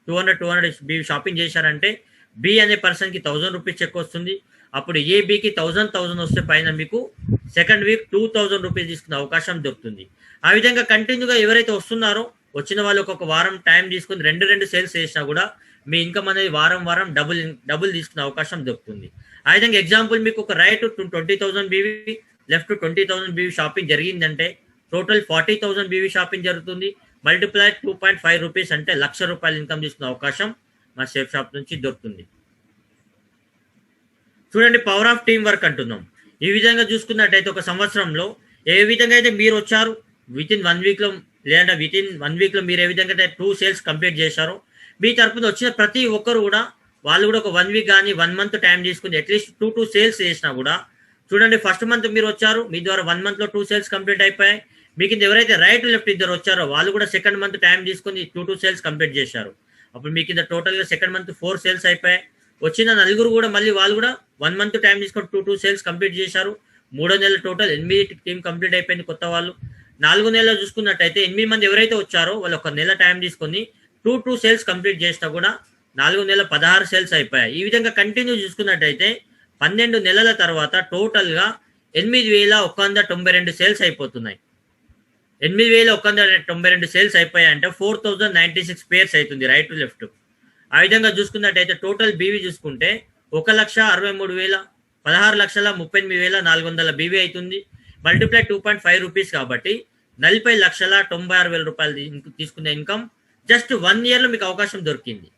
200 బీవీ షాపింగ్ చేశారంటే బి అనే పర్సన్కి 1000 రూపీస్ చెక్ వస్తుంది. అప్పుడు ఏ బికి 1000 వస్తే పైన మీకు సెకండ్ వీక్ 2000 రూపీస్ తీసుకునే అవకాశం దొరుకుతుంది. ఆ విధంగా కంటిన్యూగా ఎవరైతే వస్తున్నారో వచ్చిన వాళ్ళు ఒక వారం టైం తీసుకుని 2 సేల్స్ చేసినా కూడా మీ ఇన్కమ్ అనేది వారం డబుల్ తీసుకునే అవకాశం దొరుకుతుంది. ఆ విధంగా ఎగ్జాంపుల్ మీకు ఒక right 20,000 BV, left 20,000 BV shopping జరిగిందంటే టోటల్ 40,000 బీవీ షాపింగ్ జరుగుతుంది. మల్టిప్లై 2.5 రూపీస్ అంటే ₹1,00,000 ఇన్కమ్ తీసుకునే అవకాశం మా సేఫ్ షాప్ నుంచి దొరుకుతుంది. చూడండి, పవర్ ఆఫ్ టీమ్ వర్క్ అంటున్నాం. ఈ విధంగా చూసుకున్నట్టయితే ఒక సంవత్సరంలో ఏ విధంగా అయితే మీరు వచ్చారు విత్ ఇన్ 1 వీక్లో, లేదంటే విత్ ఇన్ 1 వీక్లో మీరు ఏ విధంగా అయితే 2 సేల్స్ కంప్లీట్ చేశారో మీ తరపున వచ్చిన ప్రతి ఒక్కరు కూడా వాళ్ళు కూడా ఒక 1 వీక్ కానీ 1 మంత్ టైం తీసుకుని అట్లీస్ట్ 2 సేల్స్ చేసినా కూడా చూడండి, ఫస్ట్ మంత్ మీరు వచ్చారు, మీ ద్వారా 1 మంత్లో 2 సేల్స్ కంప్లీట్ అయిపోయాయి. మీ కింద ఎవరైతే రైట్ లెఫ్ట్ ఇద్దరు వచ్చారో వాళ్ళు కూడా సెకండ్ మంత్ టైం తీసుకుని 2 సేల్స్ కంప్లీట్ చేశారు. అప్పుడు మీ కింద టోటల్గా సెకండ్ మంత్ 4 సేల్స్ అయిపోయాయి. వచ్చిన నలుగురు కూడా మళ్ళీ వాళ్ళు కూడా 1 మంత్ టైం తీసుకొని 2 సేల్స్ కంప్లీట్ చేశారు. 3వ నెల టోటల్ 8 టీం కంప్లీట్ అయిపోయింది కొత్త వాళ్ళు. 4వ నెలలో చూసుకున్నట్టయితే 8 మంది ఎవరైతే వచ్చారో వాళ్ళు 1 నెల టైం తీసుకొని 2 సేల్స్ కంప్లీట్ చేసినా కూడా 4వ నెల 16 సేల్స్ అయిపోయాయి. ఈ విధంగా కంటిన్యూ చూసుకున్నట్టయితే 12 నెలల తర్వాత టోటల్గా 8,192 సేల్స్ అయిపోతున్నాయి. 8,192 సేల్స్ అయిపోయాయి అంటే 4,096 పేర్స్ అవుతుంది రైట్ టు లెఫ్ట్. ఆ విధంగా చూసుకున్నట్టయితే టోటల్ బీవీ చూసుకుంటే 1,63,000 16,38,400 బీవీ అవుతుంది. మల్టిప్లై 2.5 రూపీస్ కాబట్టి 40,96,000 రూపాయలు తీసుకునే ఇన్కమ్ జస్ట్ 1 ఇయర్లో మీకు అవకాశం దొరికింది.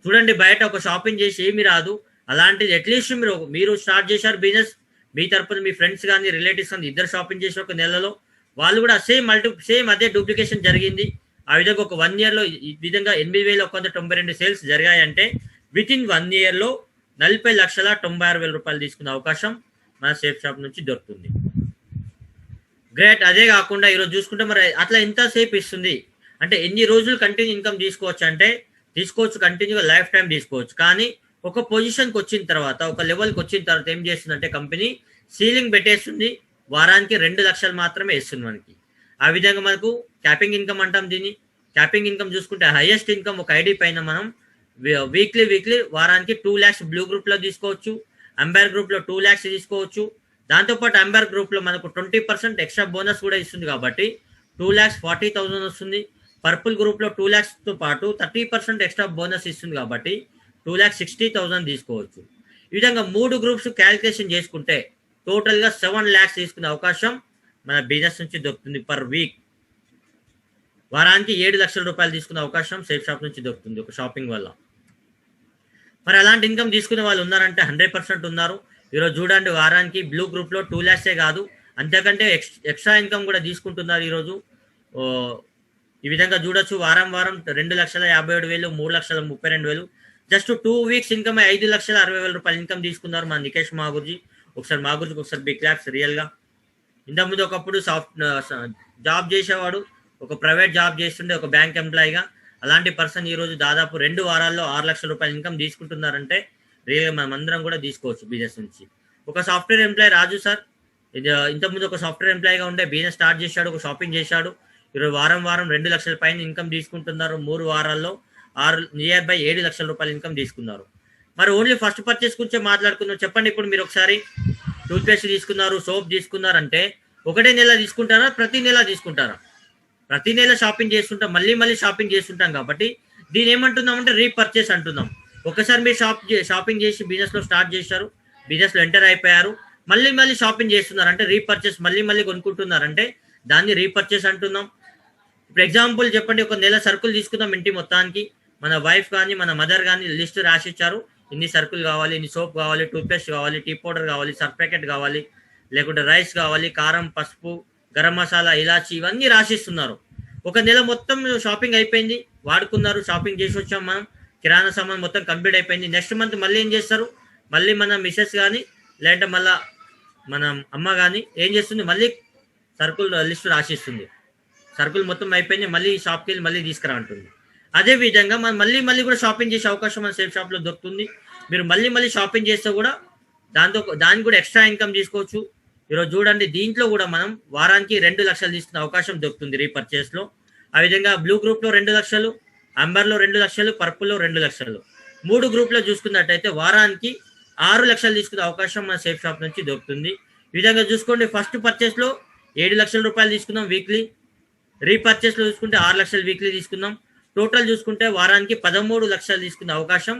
చూడండి, బయట ఒక షాపింగ్ చేసి ఏమి రాదు, అలాంటిది అట్లీస్ట్ మీరు స్టార్ట్ చేశారు బిజినెస్, మీ తరపున మీ ఫ్రెండ్స్ కానీ రిలేటివ్స్ కానీ ఇద్దరు షాపింగ్ చేసి ఒక నెలలో వాళ్ళు కూడా సేమ్ అదే డూప్లికేషన్ జరిగింది. ఆ విధంగా ఒక 1 ఇయర్లో ఈ విధంగా 8,192 సేల్స్ జరిగాయంటే విత్ ఇన్ 1 ఇయర్లో 40,96,000 రూపాయలు తీసుకునే అవకాశం మన సేఫ్ షాప్ నుంచి దొరుకుతుంది. గ్రేట్. అదే కాకుండా ఈరోజు చూసుకుంటే మరి అట్లా ఎంతసేపు ఇస్తుంది అంటే ఎన్ని రోజులు కంటిన్యూ ఇన్కమ్ తీసుకోవచ్చు అంటే తీసుకోవచ్చు, కంటిన్యూగా లైఫ్ టైం తీసుకోవచ్చు. కానీ ఒక పొజిషన్కి వచ్చిన తర్వాత, ఒక లెవెల్కి వచ్చిన తర్వాత ఏం చేస్తుందంటే కంపెనీ సీలింగ్ పెట్టేస్తుంది, వారానికి 2 లక్షలు మాత్రమే ఇస్తుంది మనకి. ఆ విధంగా మనకు క్యాపింగ్ ఇన్కమ్ అంటాం దీన్ని. క్యాపింగ్ ఇన్కమ్ చూసుకుంటే హైయెస్ట్ ఇన్కమ్ ఒక ఐడి పైన మనం వీక్లీ వారానికి 2 lakhs బ్లూ గ్రూప్లో తీసుకోవచ్చు, అంబైర్ గ్రూప్లో 2 lakhs తీసుకోవచ్చు. దాంతోపాటు అంబైర్ గ్రూప్లో మనకు 20% ఎక్స్ట్రా బోనస్ కూడా ఇస్తుంది కాబట్టి 2,40,000 వస్తుంది. పర్పుల్ గ్రూప్లో 2 lakhsతో పాటు 30% ఎక్స్ట్రా బోనస్ ఇస్తుంది కాబట్టి 2,60,000 తీసుకోవచ్చు. ఈ విధంగా 3 గ్రూప్స్ క్యాలిక్యులేషన్ చేసుకుంటే టోటల్గా 7 lakhs తీసుకునే అవకాశం మన బిజినెస్ నుంచి దొరుకుతుంది పర్ వీక్. వారానికి 7 లక్షల రూపాయలు తీసుకునే అవకాశం సేఫ్ షాప్ నుంచి దొరుకుతుంది ఒక షాపింగ్ వల్ల. మరి అలాంటి ఇన్కమ్ తీసుకునే వాళ్ళు ఉన్నారంటే 100% ఉన్నారు. ఈరోజు చూడండి, వారానికి బ్లూ గ్రూప్లో 2 lakhs కాదు, అంతకంటే ఎక్స్ట్రా ఇన్కమ్ కూడా తీసుకుంటున్నారు ఈరోజు. ఈ విధంగా చూడొచ్చు, వారం 2,57,000 3,32,000 జస్ట్ 2 వీక్స్ ఇన్కమ్ 5,60,000 రూపాయలు ఇన్కమ్ తీసుకున్నారు మన నికేష్ మాగుర్జీ. మాగుర్జీకి ఒకసారి బిగ్ క్లాప్స్ రియల్గా. ఇంతకుముందు ఒకప్పుడు జాబ్ చేసేవాడు, ఒక ప్రైవేట్ జాబ్ చేస్తుండే ఒక బ్యాంక్ ఎంప్లాయీగా. అలాంటి పర్సన్ ఈరోజు దాదాపు 2 వారాల్లో 6 లక్షల రూపాయలు ఇన్కమ్ తీసుకుంటున్నారంటే రియల్గా మనం అందరం కూడా తీసుకోవచ్చు బిజినెస్ నుంచి. ఒక సాఫ్ట్వేర్ ఎంప్లాయీ రాజు సార్, ఇంతకుముందు ఒక సాఫ్ట్వేర్ ఎంప్లాయీగా ఉండే బిజినెస్ స్టార్ట్ చేశాడు, ఒక షాపింగ్ చేశాడు. ఈరోజు వారం 2 లక్షల పైన ఇన్కమ్ తీసుకుంటున్నారు. 3 వారాల్లో నియర్ బై 7 లక్షల రూపాయలు ఇన్కమ్ తీసుకున్నారు. మరి ఓన్లీ ఫస్ట్ పర్చేస్ గురించి మాట్లాడుకున్నారు. చెప్పండి, ఇప్పుడు మీరు ఒకసారి టూత్పేస్ట్ తీసుకున్నారు, సోప్ తీసుకున్నారంటే ఒకటే నెల తీసుకుంటారా, ప్రతి నెల తీసుకుంటారా? ప్రతి నెల షాపింగ్ చేస్తుంటాం, మళ్ళీ షాపింగ్ చేస్తుంటాం కాబట్టి దీని ఏమంటున్నాం అంటే రీపర్చేస్ అంటున్నాం. ఒకసారి మీరు షాపింగ్ చేసి బిజినెస్లో స్టార్ట్ చేశారు, బిజినెస్లో ఎంటర్ అయిపోయారు, మళ్ళీ షాపింగ్ చేస్తున్నారు అంటే రీపర్చేస్, మళ్ళీ కొనుక్కుంటున్నారంటే దాన్ని రీపర్చేస్ అంటున్నాం. ఇప్పుడు ఎగ్జాంపుల్ చెప్పండి, ఒక నెల సరుకులు తీసుకుందాం ఇంటి మొత్తానికి. మన వైఫ్ కానీ మన మదర్ కానీ లిస్ట్ రాసిచ్చారు, ఇన్ని సరుకులు కావాలి, ఇన్ని సోప్ కావాలి, టూత్పేస్ట్ కావాలి, టీ పౌడర్ కావాలి, సర్ఫ్ ప్యాకెట్ కావాలి, లేకుంటే రైస్ కావాలి, కారం, పసుపు, గరం మసాలా, ఇలాచి, ఇవన్నీ రాసిస్తున్నారు. ఒక నెల మొత్తం షాపింగ్ అయిపోయింది, వాడుకున్నారు, షాపింగ్ చేసి వచ్చాం మనం, కిరాణా సామాన్ మొత్తం కంప్లీట్ అయిపోయింది. నెక్స్ట్ మంత్ మళ్ళీ ఏం చేస్తారు, మళ్ళీ మన మిసెస్ కానీ లేదంటే మళ్ళీ మన అమ్మ కానీ ఏం చేస్తుంది, మళ్ళీ సరుకులు లిస్ట్ రాసిస్తుంది. సరుకులు మొత్తం అయిపోయింది, మళ్ళీ షాప్కి వెళ్ళి మళ్ళీ తీసుకురా అంటుంది. అదే విధంగా మనం మళ్ళీ మళ్ళీ కూడా షాపింగ్ చేసే అవకాశం మన సేఫ్ షాప్లో దొరుకుతుంది. మీరు మళ్ళీ మళ్ళీ షాపింగ్ చేస్తే కూడా దానికి కూడా ఎక్స్ట్రా ఇన్కమ్ తీసుకోవచ్చు. ఈరోజు చూడండి, దీంట్లో కూడా మనం వారానికి 2 లక్షలు తీసుకునే అవకాశం దొరుకుతుంది రీపర్చేస్లో. ఆ విధంగా బ్లూ గ్రూప్లో 2 లక్షలు, అంబర్లో 2 లక్షలు, పర్పుల్లో 2 లక్షలు, 3 గ్రూప్లో చూసుకున్నట్టయితే వారానికి 6 లక్షలు తీసుకునే అవకాశం మన సేఫ్ షాప్ నుంచి దొరుకుతుంది. ఈ విధంగా చూసుకోండి, ఫస్ట్ పర్చేస్లో 7 లక్షల రూపాయలు తీసుకుందాం వీక్లీ, రీపర్చేస్లో చూసుకుంటే 6 లక్షలు వీక్లీ తీసుకుందాం. టోటల్ చూసుకుంటే వారానికి 13 లక్షలు తీసుకునే అవకాశం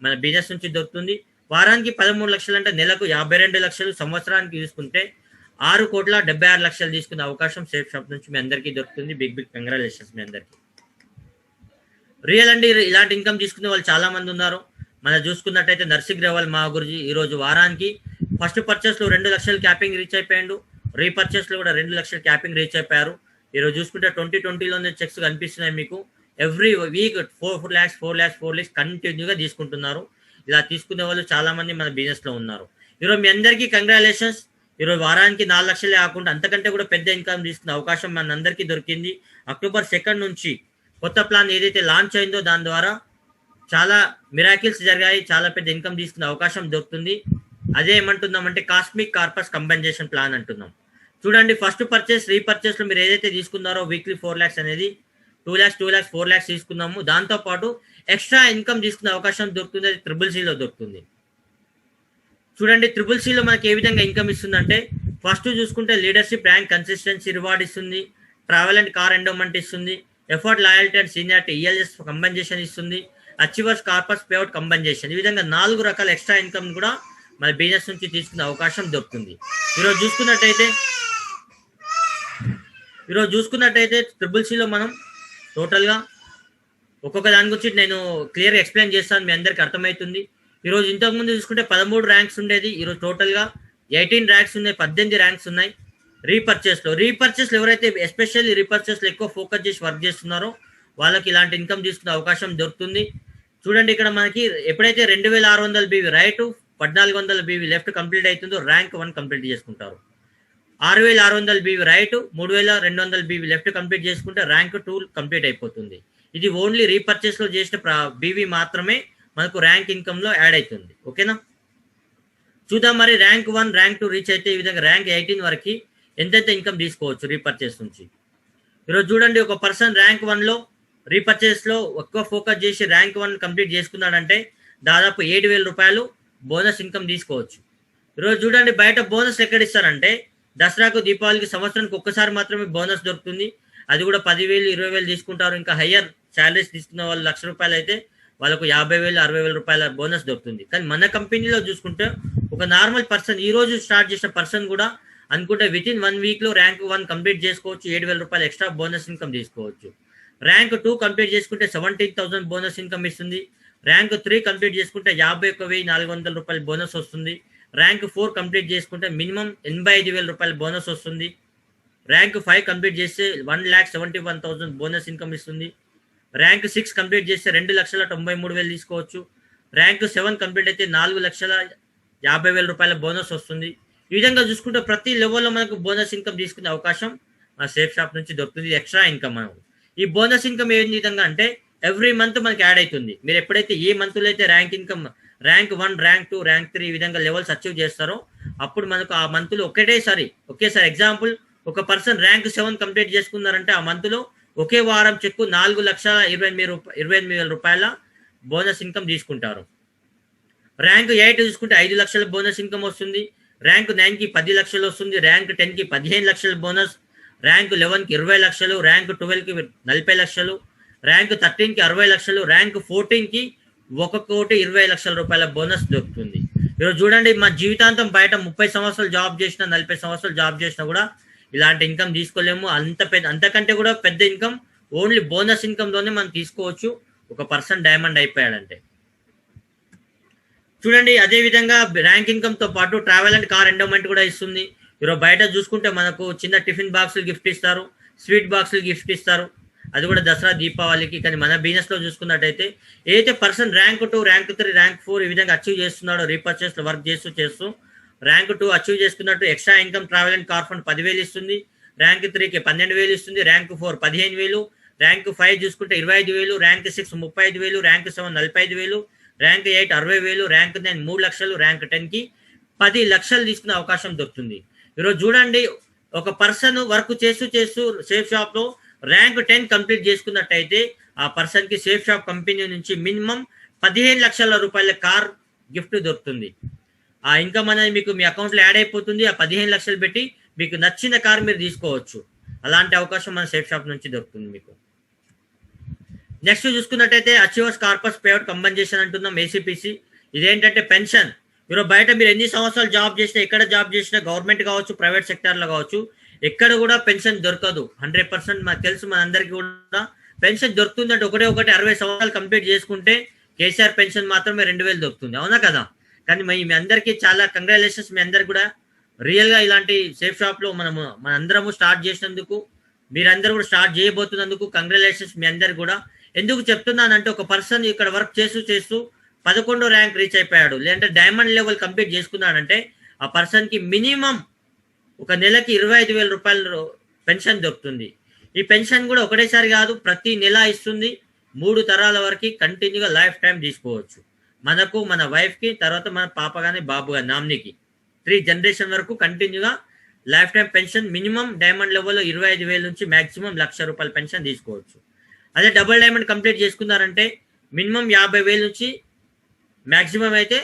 మన బిజినెస్ నుంచి దొరుకుతుంది. వారానికి 13 లక్షలు అంటే నెలకు 52 లక్షలు, సంవత్సరానికి చూసుకుంటే 6,76,00,000 తీసుకునే అవకాశం సేఫ్ షాప్ నుంచి మీ అందరికీ దొరుకుతుంది. బిగ్ కంగ్రాచులేషన్స్ మీ అందరికీ. రియల్ అండి, ఇలాంటి ఇన్కమ్ తీసుకునే వాళ్ళు చాలా మంది ఉన్నారు. మనం చూసుకున్నట్టయితే నర్సింగ్రేవాల్ మా గురించి ఈరోజు వారానికి ఫస్ట్ పర్చేస్లో 2 లక్షలు క్యాపింగ్ రీచ్ అయిపోయాడు, రీపర్చేస్లో కూడా 2 లక్షలు క్యాపింగ్ రీచ్ అయిపోయారు. ఈరోజు చూసుకుంటే 2020లోనే చెక్స్ కనిపిస్తున్నాయి మీకు. ఎవ్రీ వీక్ 4 lakhs కంటిన్యూగా తీసుకుంటున్నారు. ఇలా తీసుకునే వాళ్ళు చాలా మంది మన బిజినెస్లో ఉన్నారు. ఈరోజు మీ అందరికీ కంగ్రాచులేషన్స్. ఈరోజు వారానికి 4 లక్షలే కాకుండా అంతకంటే కూడా పెద్ద ఇన్కమ్ తీసుకునే అవకాశం మన అందరికీ దొరికింది. అక్టోబర్ 2 నుంచి కొత్త ప్లాన్ ఏదైతే లాంచ్ అయిందో దాని ద్వారా చాలా మిరాకిల్స్ జరిగాయి, చాలా పెద్ద ఇన్కమ్ తీసుకునే అవకాశం దొరుకుతుంది. అదే ఏమంటున్నామంటే కాస్మిక్ కార్పస్ కంపెన్సేషన్ ప్లాన్ అంటున్నాం. చూడండి, ఫస్ట్ పర్చేస్ రీపర్చేస్లో మీరు ఏదైతే తీసుకున్నారో వీక్లీ 4 lakhs అనేది 2 lakhs 4 lakhs తీసుకున్నాము. దాంతోపాటు ఎక్స్ట్రా ఇన్కమ్ తీసుకునే అవకాశం దొరుకుతుంది, అది CCCలో దొరుకుతుంది. చూడండి, CCCలో మనకి ఏ విధంగా ఇన్కమ్ ఇస్తుందంటే ఫస్ట్ చూసుకుంటే లీడర్షిప్ ర్యాంక్ కన్సిస్టెన్సీ రివార్డ్ ఇస్తుంది, ట్రావెల్ అండ్ కార్ ఎండోమెంట్ ఇస్తుంది, effort loyalty and seniority ELS compensation ఇస్తుంది, అచీవర్స్ కార్పస్ పేఅవుట్ కంపెన్సేషన్. ఈ విధంగా 4 రకాల ఎక్స్ట్రా ఇన్కమ్ కూడా మన బిజినెస్ నుంచి తీసుకునే అవకాశం దొరుకుతుంది. ఈరోజు చూసుకున్నట్టయితే CCCలో మనం టోటల్గా ఒక్కొక్క దాని గురించి నేను క్లియర్గా ఎక్స్ప్లెయిన్ చేస్తాను, మీ అందరికీ అర్థమవుతుంది. ఈరోజు ఇంతకుముందు చూసుకుంటే 13 ర్యాంక్స్ ఉండేది, ఈరోజు టోటల్గా 18 ర్యాంక్స్ ఉన్నాయి, 18 ర్యాంక్స్ ఉన్నాయి. రీపర్చేస్లో ఎవరైతే ఎస్పెషల్లీ రీపర్చేస్లో ఎక్కువ ఫోకస్ చేసి వర్క్ చేస్తున్నారో వాళ్ళకి ఇలాంటి ఇన్కమ్ తీసుకునే అవకాశం దొరుకుతుంది. చూడండి, ఇక్కడ మనకి ఎప్పుడైతే 2600 BV right, 1400 BV left complete అవుతుందో ర్యాంక్ 1 కంప్లీట్ చేసుకుంటారు. 6600 BV right, 3200 BV left complete చేసుకుంటే ర్యాంక్ 2 కంప్లీట్ అయిపోతుంది. ఇది ఓన్లీ రీపర్చేస్లో చేసిన బీవీ మాత్రమే మనకు ర్యాంక్ ఇన్కమ్లో యాడ్ అవుతుంది. ఓకేనా, చూద్దాం మరి ర్యాంక్ 1 ర్యాంక్ 2 రీచ్ అయితే ఈ విధంగా ర్యాంక్ 18 వరకు ఎంతెంత ఇన్కమ్ తీసుకోవచ్చు రీపర్చేస్ నుంచి. ఈరోజు చూడండి, ఒక పర్సన్ ర్యాంక్ 1లో రీపర్చేస్లో ఎక్కువ ఫోకస్ చేసి ర్యాంక్ 1 కంప్లీట్ చేసుకున్నాడంటే దాదాపు 7,000 రూపాయలు బోనస్ ఇన్కమ్ తీసుకోవచ్చు. ఈరోజు చూడండి, బయట బోనస్ ఎక్కడ ఇస్తారంటే దసరాకు, దీపావళికి, సంవత్సరానికి ఒక్కసారి మాత్రమే బోనస్ దొరుకుతుంది. అది కూడా 10,000 20,000 తీసుకుంటారు. ఇంకా హయ్యర్ శాలరీస్ తీసుకున్న వాళ్ళు 1,00,000 రూపాయలు అయితే వాళ్ళకు 50,000 60,000 రూపాయల బోనస్ దొరుకుతుంది. కానీ మన కంపెనీలో చూసుకుంటే ఒక నార్మల్ పర్సన్ ఈ రోజు స్టార్ట్ చేసిన పర్సన్ కూడా అనుకుంటే విత్ ఇన్ 1 వీక్లో ర్యాంక్ 1 కంప్లీట్ చేసుకోవచ్చు, 7,000 రూపాయలు ఎక్స్ట్రా బోనస్ ఇన్కమ్ తీసుకోవచ్చు. ర్యాంక్ 2 కంప్లీట్ చేసుకుంటే 17,000 బోనస్ ఇన్కమ్ ఇస్తుంది. ర్యాంక్ 3 కంప్లీట్ చేసుకుంటే 51,400 రూపాయలు బోనస్ వస్తుంది. ర్యాంక్ 4 కంప్లీట్ చేసుకుంటే మినిమం 85,000 రూపాయలు బోనస్ వస్తుంది. ర్యాంక్ 5 కంప్లీట్ చేస్తే 1,71,000 బోనస్ ఇన్కమ్ ఇస్తుంది. ర్యాంక్ 6 కంప్లీట్ చేస్తే 2,93,000 తీసుకోవచ్చు. ర్యాంక్ 7 కంప్లీట్ అయితే 4,50,000 రూపాయల బోనస్ వస్తుంది. ఈ విధంగా చూసుకుంటే ప్రతి లెవెల్లో మనకు బోనస్ ఇన్కమ్ తీసుకునే అవకాశం ఆ సేఫ్ షాప్ నుంచి దొరుకుతుంది, ఎక్స్ట్రా ఇన్కమ్ మనకు. ఈ బోనస్ ఇన్కమ్ ఏ విధంగా అంటే ఎవ్రీ మంత్ మనకి యాడ్ అవుతుంది. మీరు ఎప్పుడైతే ఏ మంత్లో అయితే rank income rank 1 rank 2 rank 3 ఈ విధంగా లెవెల్స్ అచీవ్ చేస్తారో అప్పుడు మనకు ఆ మంత్లో ఒకేసారి ఎగ్జాంపుల్ ఒక పర్సన్ ర్యాంక్ 7 కంప్లీట్ చేసుకున్నారంటే ఆ మంత్లో ఒకే వారం చెక్కు 4,28,000 రూపాయల బోనస్ ఇన్కమ్ తీసుకుంటారు. ర్యాంక్ 8 చూసుకుంటే 5 లక్షల బోనస్ ఇన్కమ్ వస్తుంది. ర్యాంక్ 9కి 10 లక్షలు వస్తుంది. ర్యాంక్ 10కి 15 లక్షల బోనస్. ర్యాంక్ 11కి 20 లక్షలు. ర్యాంక్ 12కి 40 లక్షలు. ర్యాంక్ 13కి 60 లక్షలు. ర్యాంక్ 14కి 1,20,00,000 రూపాయల బోనస్ దొరుకుతుంది. ఈరోజు చూడండి, మా జీవితాంతం బయట 30 సంవత్సరాలు జాబ్ చేసిన 40 సంవత్సరాలు జాబ్ చేసినా కూడా ఇలాంటి ఇన్కమ్ తీసుకోలేము. అంతకంటే కూడా పెద్ద ఇన్కమ్ ఓన్లీ బోనస్ ఇన్కమ్తోనే మనం తీసుకోవచ్చు ఒక పర్సన్ డైమండ్ అయిపోయాడంటే. చూడండి అదే విధంగా ర్యాంక్ ఇన్కమ్తో పాటు ట్రావెల్ అండ్ కార్ ఎండోమెంట్ కూడా ఇస్తుంది. ఈరోజు బయట చూసుకుంటే మనకు చిన్న టిఫిన్ బాక్సులు గిఫ్ట్ ఇస్తారు, స్వీట్ బాక్సులు గిఫ్ట్ ఇస్తారు, అది కూడా దసరా దీపావళికి. కానీ మన బిజినెస్లో చూసుకున్నట్టయితే ఏదైతే పర్సన్ ర్యాంక్ 2, ర్యాంక్ 3, ర్యాంక్ 4 ఈ విధంగా అచీవ్ చేస్తున్నాడో, రీపర్చేస్లో వర్క్ చేస్తూ ర్యాంక్ 2 అచీవ్ చేసుకున్నట్టు extra income travel and car fund 10,000 ఇస్తుంది, ర్యాంక్ 3కి 12,000 ఇస్తుంది, ర్యాంక్ 4 15,000, ర్యాంక్ 5 చూసుకుంటే 25,000, ర్యాంక్ 6 35,000, ర్యాంక్ 7 45,000, ర్యాంక్ 8 60,000, ర్యాంక్ 9 3 లక్షలు, ర్యాంక్ 10కి 10 లక్షలు తీసుకునే అవకాశం దొరుకుతుంది. ఈరోజు చూడండి ఒక పర్సన్ వర్క్ చేస్తూ సేఫ్ షాప్లో ర్యాంక్ 10 కంప్లీట్ చేసుకున్నట్టయితే ఆ పర్సన్కి సేఫ్ షాప్ కంపెనీ నుంచి మినిమం 15 లక్షల రూపాయల కార్ గిఫ్ట్ దొరుకుతుంది. ఆ ఇన్కమ్ అనేది మీకు మీ అకౌంట్లో యాడ్ అయిపోతుంది. ఆ 15 లక్షలు పెట్టి మీకు నచ్చిన కార్ మీరు తీసుకోవచ్చు. అలాంటి అవకాశం మన సేఫ్ షాప్ నుంచి దొరుకుతుంది మీకు. నెక్స్ట్ చూసుకున్నట్టయితే అచీవర్స్ కార్పస్ పేఅవుట్ కంపెన్సేషన్ అంటున్నాం, ఏసీపీసీ. ఇదేంటంటే పెన్షన్. మీరు బయట మీరు ఎన్ని సంవత్సరాలు జాబ్ చేసినా, ఎక్కడ జాబ్ చేసినా, గవర్నమెంట్ కావచ్చు, ప్రైవేట్ సెక్టార్లో కావచ్చు, ఎక్కడ కూడా పెన్షన్ దొరకదు. 100% మాకు తెలుసు, మన అందరికీ కూడా పెన్షన్ దొరుకుతుందంటే ఒకటే 60 సంవత్సరాలు కంప్లీట్ చేసుకుంటే కేసీఆర్ పెన్షన్ మాత్రమే 2,000 దొరుకుతుంది. అవునా కదా? కానీ మీ అందరికీ చాలా కంగ్రాచులేషన్స్. మీ అందరికి కూడా రియల్గా ఇలాంటి సేఫ్ షాప్లో మన అందరము స్టార్ట్ చేసినందుకు, మీరందరూ కూడా స్టార్ట్ చేయబోతున్నందుకు కంగ్రాచులేషన్స్ మీ అందరికి కూడా. ఎందుకు చెప్తున్నానంటే ఒక పర్సన్ ఇక్కడ వర్క్ చేస్తూ 11వ ర్యాంక్ రీచ్ అయిపోయాడు, లేదంటే డైమండ్ లెవెల్ కంప్లీట్ చేసుకున్నాడంటే ఆ పర్సన్కి మినిమం ఒక నెలకి 25,000 రూపాయలు పెన్షన్ దొరుకుతుంది. ఈ పెన్షన్ కూడా ఒకటేసారి కాదు, ప్రతి నెల ఇస్తుంది. 3 తరాల వరకు కంటిన్యూగా లైఫ్ టైం తీసుకోవచ్చు. మనకు, మన వైఫ్కి, తర్వాత మన పాప కానీ బాబు కానీ నామినీకి 3 జనరేషన్ వరకు కంటిన్యూగా life time pension minimum diamond లెవెల్లో 25,000 నుంచి మ్యాక్సిమం 1,00,000 రూపాయల పెన్షన్ తీసుకోవచ్చు. అదే డబుల్ డైమండ్ కంప్లీట్ చేసుకున్నారంటే మినిమం 50,000 నుంచి మ్యాక్సిమం అయితే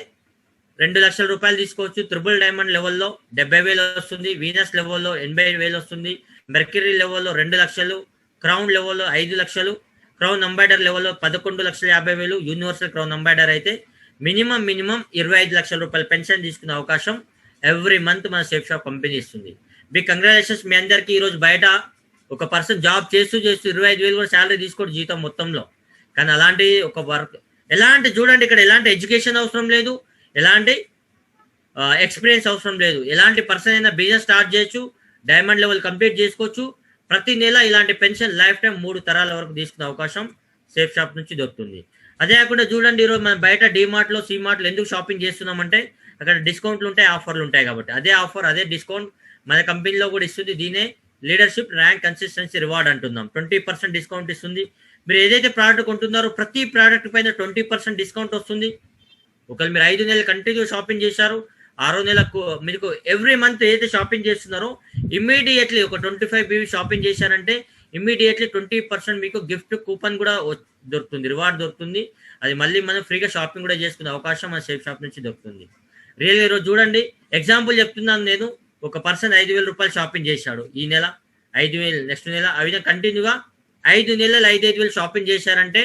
2 లక్షల రూపాయలు తీసుకోవచ్చు. ట్రిపుల్ డైమండ్ లెవెల్లో 70,000 వస్తుంది, వీనస్ లెవెల్లో 80,000 వస్తుంది, మెర్క్యూరీ లెవెల్లో 2 లక్షలు, క్రౌన్ లెవెల్లో 5 లక్షలు, క్రౌన్ అంబాయిడర్ లెవెల్లో 11,50,000, యూనివర్సల్ క్రౌన్ అంబాయిడర్ అయితే మినిమం 25 లక్షల రూపాయల పెన్షన్ తీసుకునే అవకాశం ఎవ్రీ మంత్ మన సేఫ్ షాప్ కంపెనీ ఇస్తుంది. బిగ్ కంగ్రాచులేషన్స్ మీ అందరికీ. ఈరోజు బయట ఒక పర్సన్ జాబ్ చేస్తూ 25,000 కూడా శాలరీ తీసుకోవడం జీతం మొత్తంలో. కానీ అలాంటి ఒక వర్క్ ఎలాంటి చూడండి, ఇక్కడ ఎలాంటి ఎడ్యుకేషన్ అవసరం లేదు, ఎలాంటి ఎక్స్పీరియన్స్ అవసరం లేదు. ఎలాంటి పర్సన్ అయినా బిజినెస్ స్టార్ట్ చేయొచ్చు, డైమండ్ లెవెల్ కంప్లీట్ చేసుకోవచ్చు. ప్రతి నెల ఇలాంటి పెన్షన్ లైఫ్ టైం 3 తరాల వరకు తీసుకునే అవకాశం సేఫ్ షాప్ నుంచి దొరుకుతుంది. అదే కాకుండా చూడండి, ఈరోజు మనం బయట డీమార్ట్లో, సీమార్ట్లో ఎందుకు షాపింగ్ చేస్తున్నామంటే అక్కడ డిస్కౌంట్లు ఉంటాయి, ఆఫర్లు ఉంటాయి కాబట్టి. అదే ఆఫర్, అదే డిస్కౌంట్ మన కంపెనీలో కూడా ఇస్తుంది. దీనే లీడర్షిప్ ర్యాంక్ కన్సిస్టెన్సీ రివార్డ్ అంటున్నాం. 20% డిస్కౌంట్ ఇస్తుంది. మీరు ఏదైతే ప్రోడక్ట్ కొంటున్నారో ప్రతి ప్రోడక్ట్ పైన 20% డిస్కౌంట్ వస్తుంది. ఒకవేళ మీరు 5 నెలలు కంటిన్యూ షాపింగ్ చేశారు, 6వ నెలకు మీకు ఎవ్రీ మంత్ ఏదైతే షాపింగ్ చేస్తున్నారో ఇమ్మీడియట్లీ ఒక 25 BV షాపింగ్ చేశారంటే ఇమ్మీడియట్లీ 20% మీకు గిఫ్ట్ కూపన్ కూడా దొరుకుతుంది, రివార్డ్ దొరుకుతుంది. అది మళ్ళీ మనం ఫ్రీగా షాపింగ్ కూడా చేసుకునే అవకాశం మన సేఫ్ షాప్ నుంచి దొరుకుతుంది. రియల్గా ఈరోజు చూడండి, ఎగ్జాంపుల్ చెప్తున్నాను నేను. ఒక పర్సన్ 5,000 రూపాయలు షాపింగ్ చేశాడు ఈ నెల, 5,000 నెక్స్ట్ నెల, ఆ విధంగా కంటిన్యూగా 5 నెలలు 5,000 షాపింగ్ చేశారంటే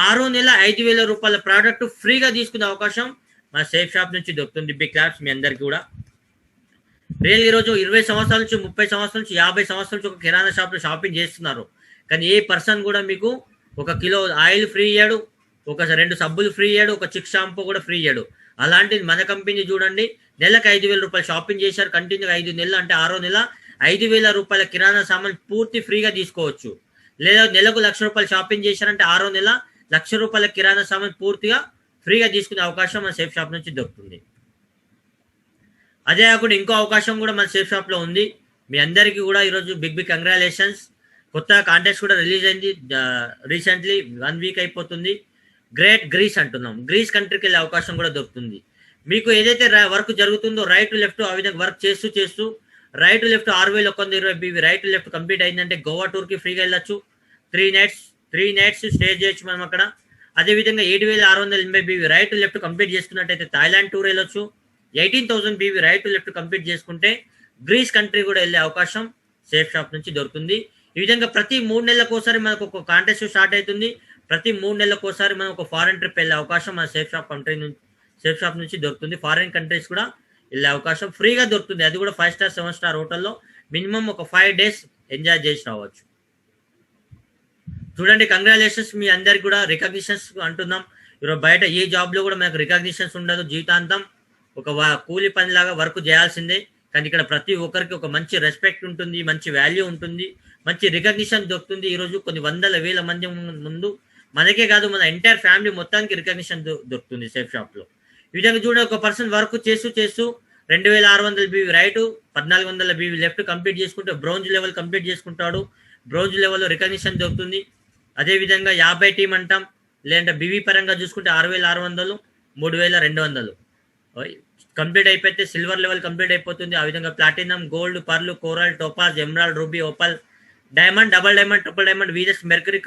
6వ నెల 5,000 రూపాయల ప్రోడక్ట్ ఫ్రీగా తీసుకునే అవకాశం మన సేఫ్ షాప్ నుంచి దొరుకుతుంది. బిగ్ క్లాప్స్ మీ అందరికి కూడా. రియల్ ఈరోజు 20 సంవత్సరాల నుంచి, 30 సంవత్సరాల నుంచి, 50 సంవత్సరాల నుంచి ఒక కిరాణా షాప్లో షాపింగ్ చేస్తున్నారు. కానీ ఏ పర్సన్ కూడా మీకు 1 కిలో ఆయిల్ ఫ్రీ ఇయ్యాడు, ఒక 2 సబ్బులు ఫ్రీ ఇయ్యాడు, ఒక చిక్ షాంపూ కూడా ఫ్రీ ఇయ్యాడు. అలాంటిది మన కంపెనీ చూడండి, నెలకు 5,000 రూపాయలు షాపింగ్ చేశారు కంటిన్యూగా 5 నెలలు, అంటే 6వ నెల 5,000 రూపాయల కిరాణా సామాన్ పూర్తి ఫ్రీగా తీసుకోవచ్చు. లేదా నెలకు 1,00,000 రూపాయలు షాపింగ్ చేశారంటే 6వ నెల 1,00,000 రూపాయల కిరాణా సామాన్ పూర్తిగా ఫ్రీగా తీసుకునే అవకాశం మన సేఫ్ షాప్ నుంచి దొరుకుతుంది. అదే కాకుండా ఇంకో అవకాశం కూడా మన సేఫ్ షాప్లో ఉంది. మీ అందరికీ కూడా ఈరోజు బిగ్ కంగ్రాచులేషన్స్. కొత్త కాంటెస్ట్ కూడా రిలీజ్ అయింది రీసెంట్లీ, 1 వీక్ అయిపోతుంది. గ్రేట్ గ్రీస్ అంటున్నాం. గ్రీస్ కంట్రీకి వెళ్ళే అవకాశం కూడా దొరుకుతుంది. మీకు ఏదైతే వర్క్ జరుగుతుందో రైట్ టు లెఫ్ట్, ఆ విధంగా వర్క్ చేస్తూ right to left 6,120 BV right to left complete అయిందంటే గోవా టూర్కి ఫ్రీగా వెళ్ళొచ్చు. 3 నైట్స్ స్టే చేయొచ్చు మనం అక్కడ. అదేవిధంగా 7,680 BV right to left complete చేసుకున్నట్టయితే థాయిలాండ్ టూర్ వెళ్ళొచ్చు. 18,000 BV right to left complete చేసుకుంటే గ్రీస్ కంట్రీ కూడా వెళ్ళే అవకాశం సేఫ్ షాప్ నుంచి దొరుకుతుంది. ఈ విధంగా ప్రతి 3 నెలలకు ఒకసారి మనకు ఒక కాంటెస్ట్ స్టార్ట్ అవుతుంది. ప్రతి 3 నెలలకు ఒకసారి మనం ఒక ఫారెన్ ట్రిప్ వెళ్ళే అవకాశం మన సేఫ్ షాప్ నుంచి దొరుకుతుంది. ఫారెన్ కంట్రీస్ కూడా వెళ్ళే అవకాశం ఫ్రీగా దొరుకుతుంది. అది కూడా 5 స్టార్ 7 స్టార్ హోటల్లో మినిమం ఒక 5 days ఎంజాయ్ చేసి రావచ్చు. చూడండి, కంగ్రాచులేషన్స్ మీ అందరికి కూడా రికగ్నిషన్స్ అంటున్నాం. ఈరోజు బయట ఏ జాబ్లో కూడా మనకు రికగ్నిషన్స్ ఉండదు, జీవితాంతం ఒక కూలి పనిలాగా వర్క్ చేయాల్సిందే. కానీ ఇక్కడ ప్రతి ఒక్కరికి ఒక మంచి రెస్పెక్ట్ ఉంటుంది, మంచి వాల్యూ ఉంటుంది, మంచి రికగ్నిషన్ దొరుకుతుంది. ఈరోజు కొన్ని వందల వేల మంది ముందు మనకే కాదు, మన ఎంటైర్ ఫ్యామిలీ మొత్తానికి రికగ్నిషన్ దొరుకుతుంది సేఫ్ షాప్లో. ఈ విధంగా చూడండి, ఒక పర్సన్ వర్క్ చేస్తూ చేస్తూ 2600 BV right, 1400 BV left complete చేసుకుంటే బ్రోంజ్ లెవెల్ కంప్లీట్ చేసుకుంటాడు. బ్రోంజ్ లెవెల్లో రికగ్నిషన్ దొరుకుతుంది. అదేవిధంగా 50 టీం అంటాం, లేదంటే బీవీ పరంగా చూసుకుంటే 6600, 3200 కంప్లీట్ అయిపోతే సిల్వర్ లెవెల్ కంప్లీట్ అయిపోతుంది. ఆ విధంగా platinum, gold, pearl, coral, topaz, emerald, ruby, opal, diamond, double diamond, triple diamond, Venus, Mercury,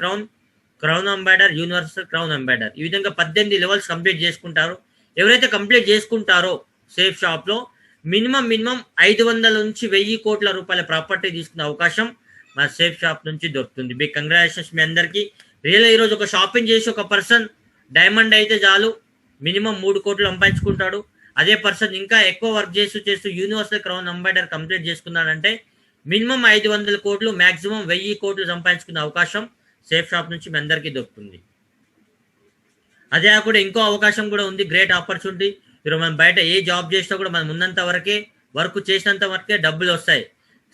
crown ambassador, universal crown ambassador, ఈ విధంగా 18 లెవెల్స్ కంప్లీట్ చేసుకుంటారు. ఎవరైతే కంప్లీట్ చేసుకుంటారో సేఫ్ షాప్లో మినిమం 500 నుంచి 1000 కోట్ల రూపాయల ప్రాపర్టీ తీసుకునే అవకాశం మన సేఫ్ షాప్ నుంచి దొరుకుతుంది. బిగ్ కంగ్రాచులేషన్స్ మీ అందరికీ. రియల్ ఈరోజు ఒక షాపింగ్ చేసి ఒక పర్సన్ డైమండ్ అయితే చాలు మినిమం 3 కోట్లు సంపాదించుకుంటాడు. అదే పర్సన్ ఇంకా ఎక్కువ వర్క్ చేస్తూ యూనివర్సల్ క్రౌన్ అంబాడర్ కంప్లీట్ చేసుకున్నాడంటే మినిమం 500 కోట్లు, మాక్సిమం 1000 కోట్లు సంపాదించుకునే అవకాశం సేఫ్ షాప్ నుంచి మీ అందరికీ దొరుకుతుంది. అదే కాకుండా ఇంకో అవకాశం కూడా ఉంది, గ్రేట్ ఆపర్చునిటీ. ఈరోజు మనం బయట ఏ జాబ్ చేసినా కూడా మనం ఉన్నంత వరకే, వర్క్ చేసినంత వరకే డబ్బులు వస్తాయి.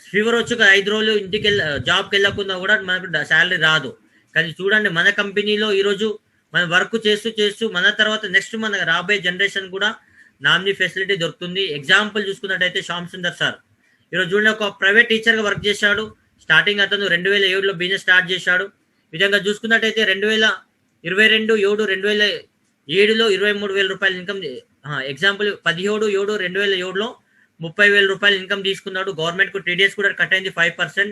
ఫీవర్ వచ్చి 5 రోజులు ఇంటికి జాబ్కి వెళ్ళకుండా కూడా మనకు శాలరీ రాదు. కానీ చూడండి, మన కంపెనీలో ఈరోజు మనం వర్క్ చేస్తూ మన తర్వాత నెక్స్ట్ మన రాబోయే జనరేషన్ కూడా నామినీ ఫెసిలిటీ దొరుకుతుంది. ఎగ్జాంపుల్ చూసుకున్నట్టయితే శ్యామ్ సుందర్ సార్ ఈరోజు చూడండి, ఒక ప్రైవేట్ టీచర్గా వర్క్ చేశాడు. స్టార్టింగ్ అతను 2007లో బిజినెస్ స్టార్ట్ చేశాడు. విధంగా చూసుకున్నట్టయితే 2007లో 23,000 రూపాయలు ఇన్కమ్, ఎగ్జాంపుల్ 17/7/2007లో 30,000 రూపాయలు ఇన్కమ్ తీసుకున్నాడు. గవర్నమెంట్కు TDS కూడా కట్ అయింది 5%.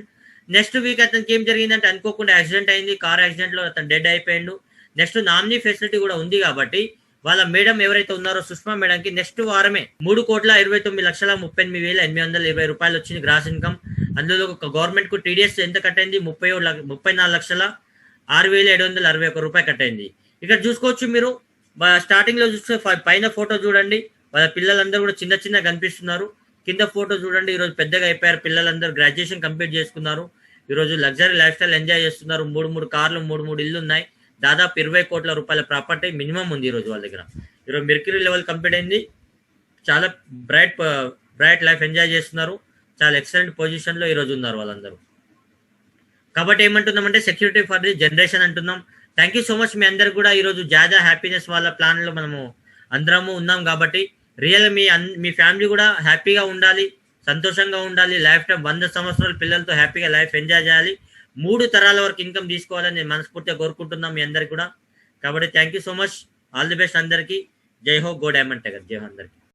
నెక్స్ట్ వీక్ అతనికి ఏం జరిగిందంటే అనుకోకుండా యాక్సిడెంట్ అయింది, కార్ యాక్సిడెంట్లో అతను డెడ్ అయిపోయాడు. నెక్స్ట్ నామినీ ఫెసిలిటీ కూడా ఉంది కాబట్టి వాళ్ళ మేడం ఎవరైతే ఉన్నారో సుష్మా మేడంకి నెక్స్ట్ వారమే 3,29,38,820 రూపాయలు వచ్చింది గ్రాస్ ఇన్కమ్. అందులో గవర్నమెంట్కు TDS ఎంత కట్ అయింది, 34,06,761 రూపాయలు కట్ అయింది. ఇక్కడ చూసుకోవచ్చు మీరు, స్టార్టింగ్ లో చూస్తే పైన ఫోటో చూడండి, వాళ్ళ పిల్లలందరూ కూడా చిన్న కనిపిస్తున్నారు. కింద ఫోటో చూడండి, ఈరోజు పెద్దగా అయిపోయారు పిల్లలందరూ, గ్రాడ్యుయేషన్ కంప్లీట్ చేసుకున్నారు. ఈరోజు లగ్జరీ లైఫ్ స్టైల్ ఎంజాయ్ చేస్తున్నారు. 3 కార్లు, 3 ఇల్లు ఉన్నాయి. దాదాపు 20 కోట్ల రూపాయల ప్రాపర్టీ మినిమం ఉంది ఈరోజు వాళ్ళ దగ్గర. ఈరోజు మెర్క్యూరీ లెవెల్ కంప్లీట్ అయింది. చాలా బ్రైట్ లైఫ్ ఎంజాయ్ చేస్తున్నారు. చాలా ఎక్సలెంట్ పొజిషన్ లో ఈరోజు ఉన్నారు వాళ్ళందరూ. కాబట్టి ఏమంటున్నామంటే సెక్యూరిటీ ఫర్ ది జనరేషన్ అంటున్నాం. థ్యాంక్ యూ సో మచ్ మీ అందరికి కూడా. ఈరోజు జాజా హ్యాపీనెస్ వాళ్ళ ప్లాన్ లో మనము అందరము ఉన్నాం కాబట్టి రియల్ మీ ఫ్యామిలీ కూడా హ్యాపీగా ఉండాలి, సంతోషంగా ఉండాలి. లైఫ్ టైం 100 సంవత్సరాల పిల్లలతో హ్యాపీగా లైఫ్ ఎంజాయ్ చేయాలి. 3 తరాల వరకు ఇన్కమ్ తీసుకోవాలని నేను మనస్ఫూర్తిగా కోరుకుంటున్నాం మీ అందరికి కూడా. కాబట్టి thank you so much, all the best అందరికీ. జై హో, గో డైమండ్ టైగర్, జై హో అందరికి.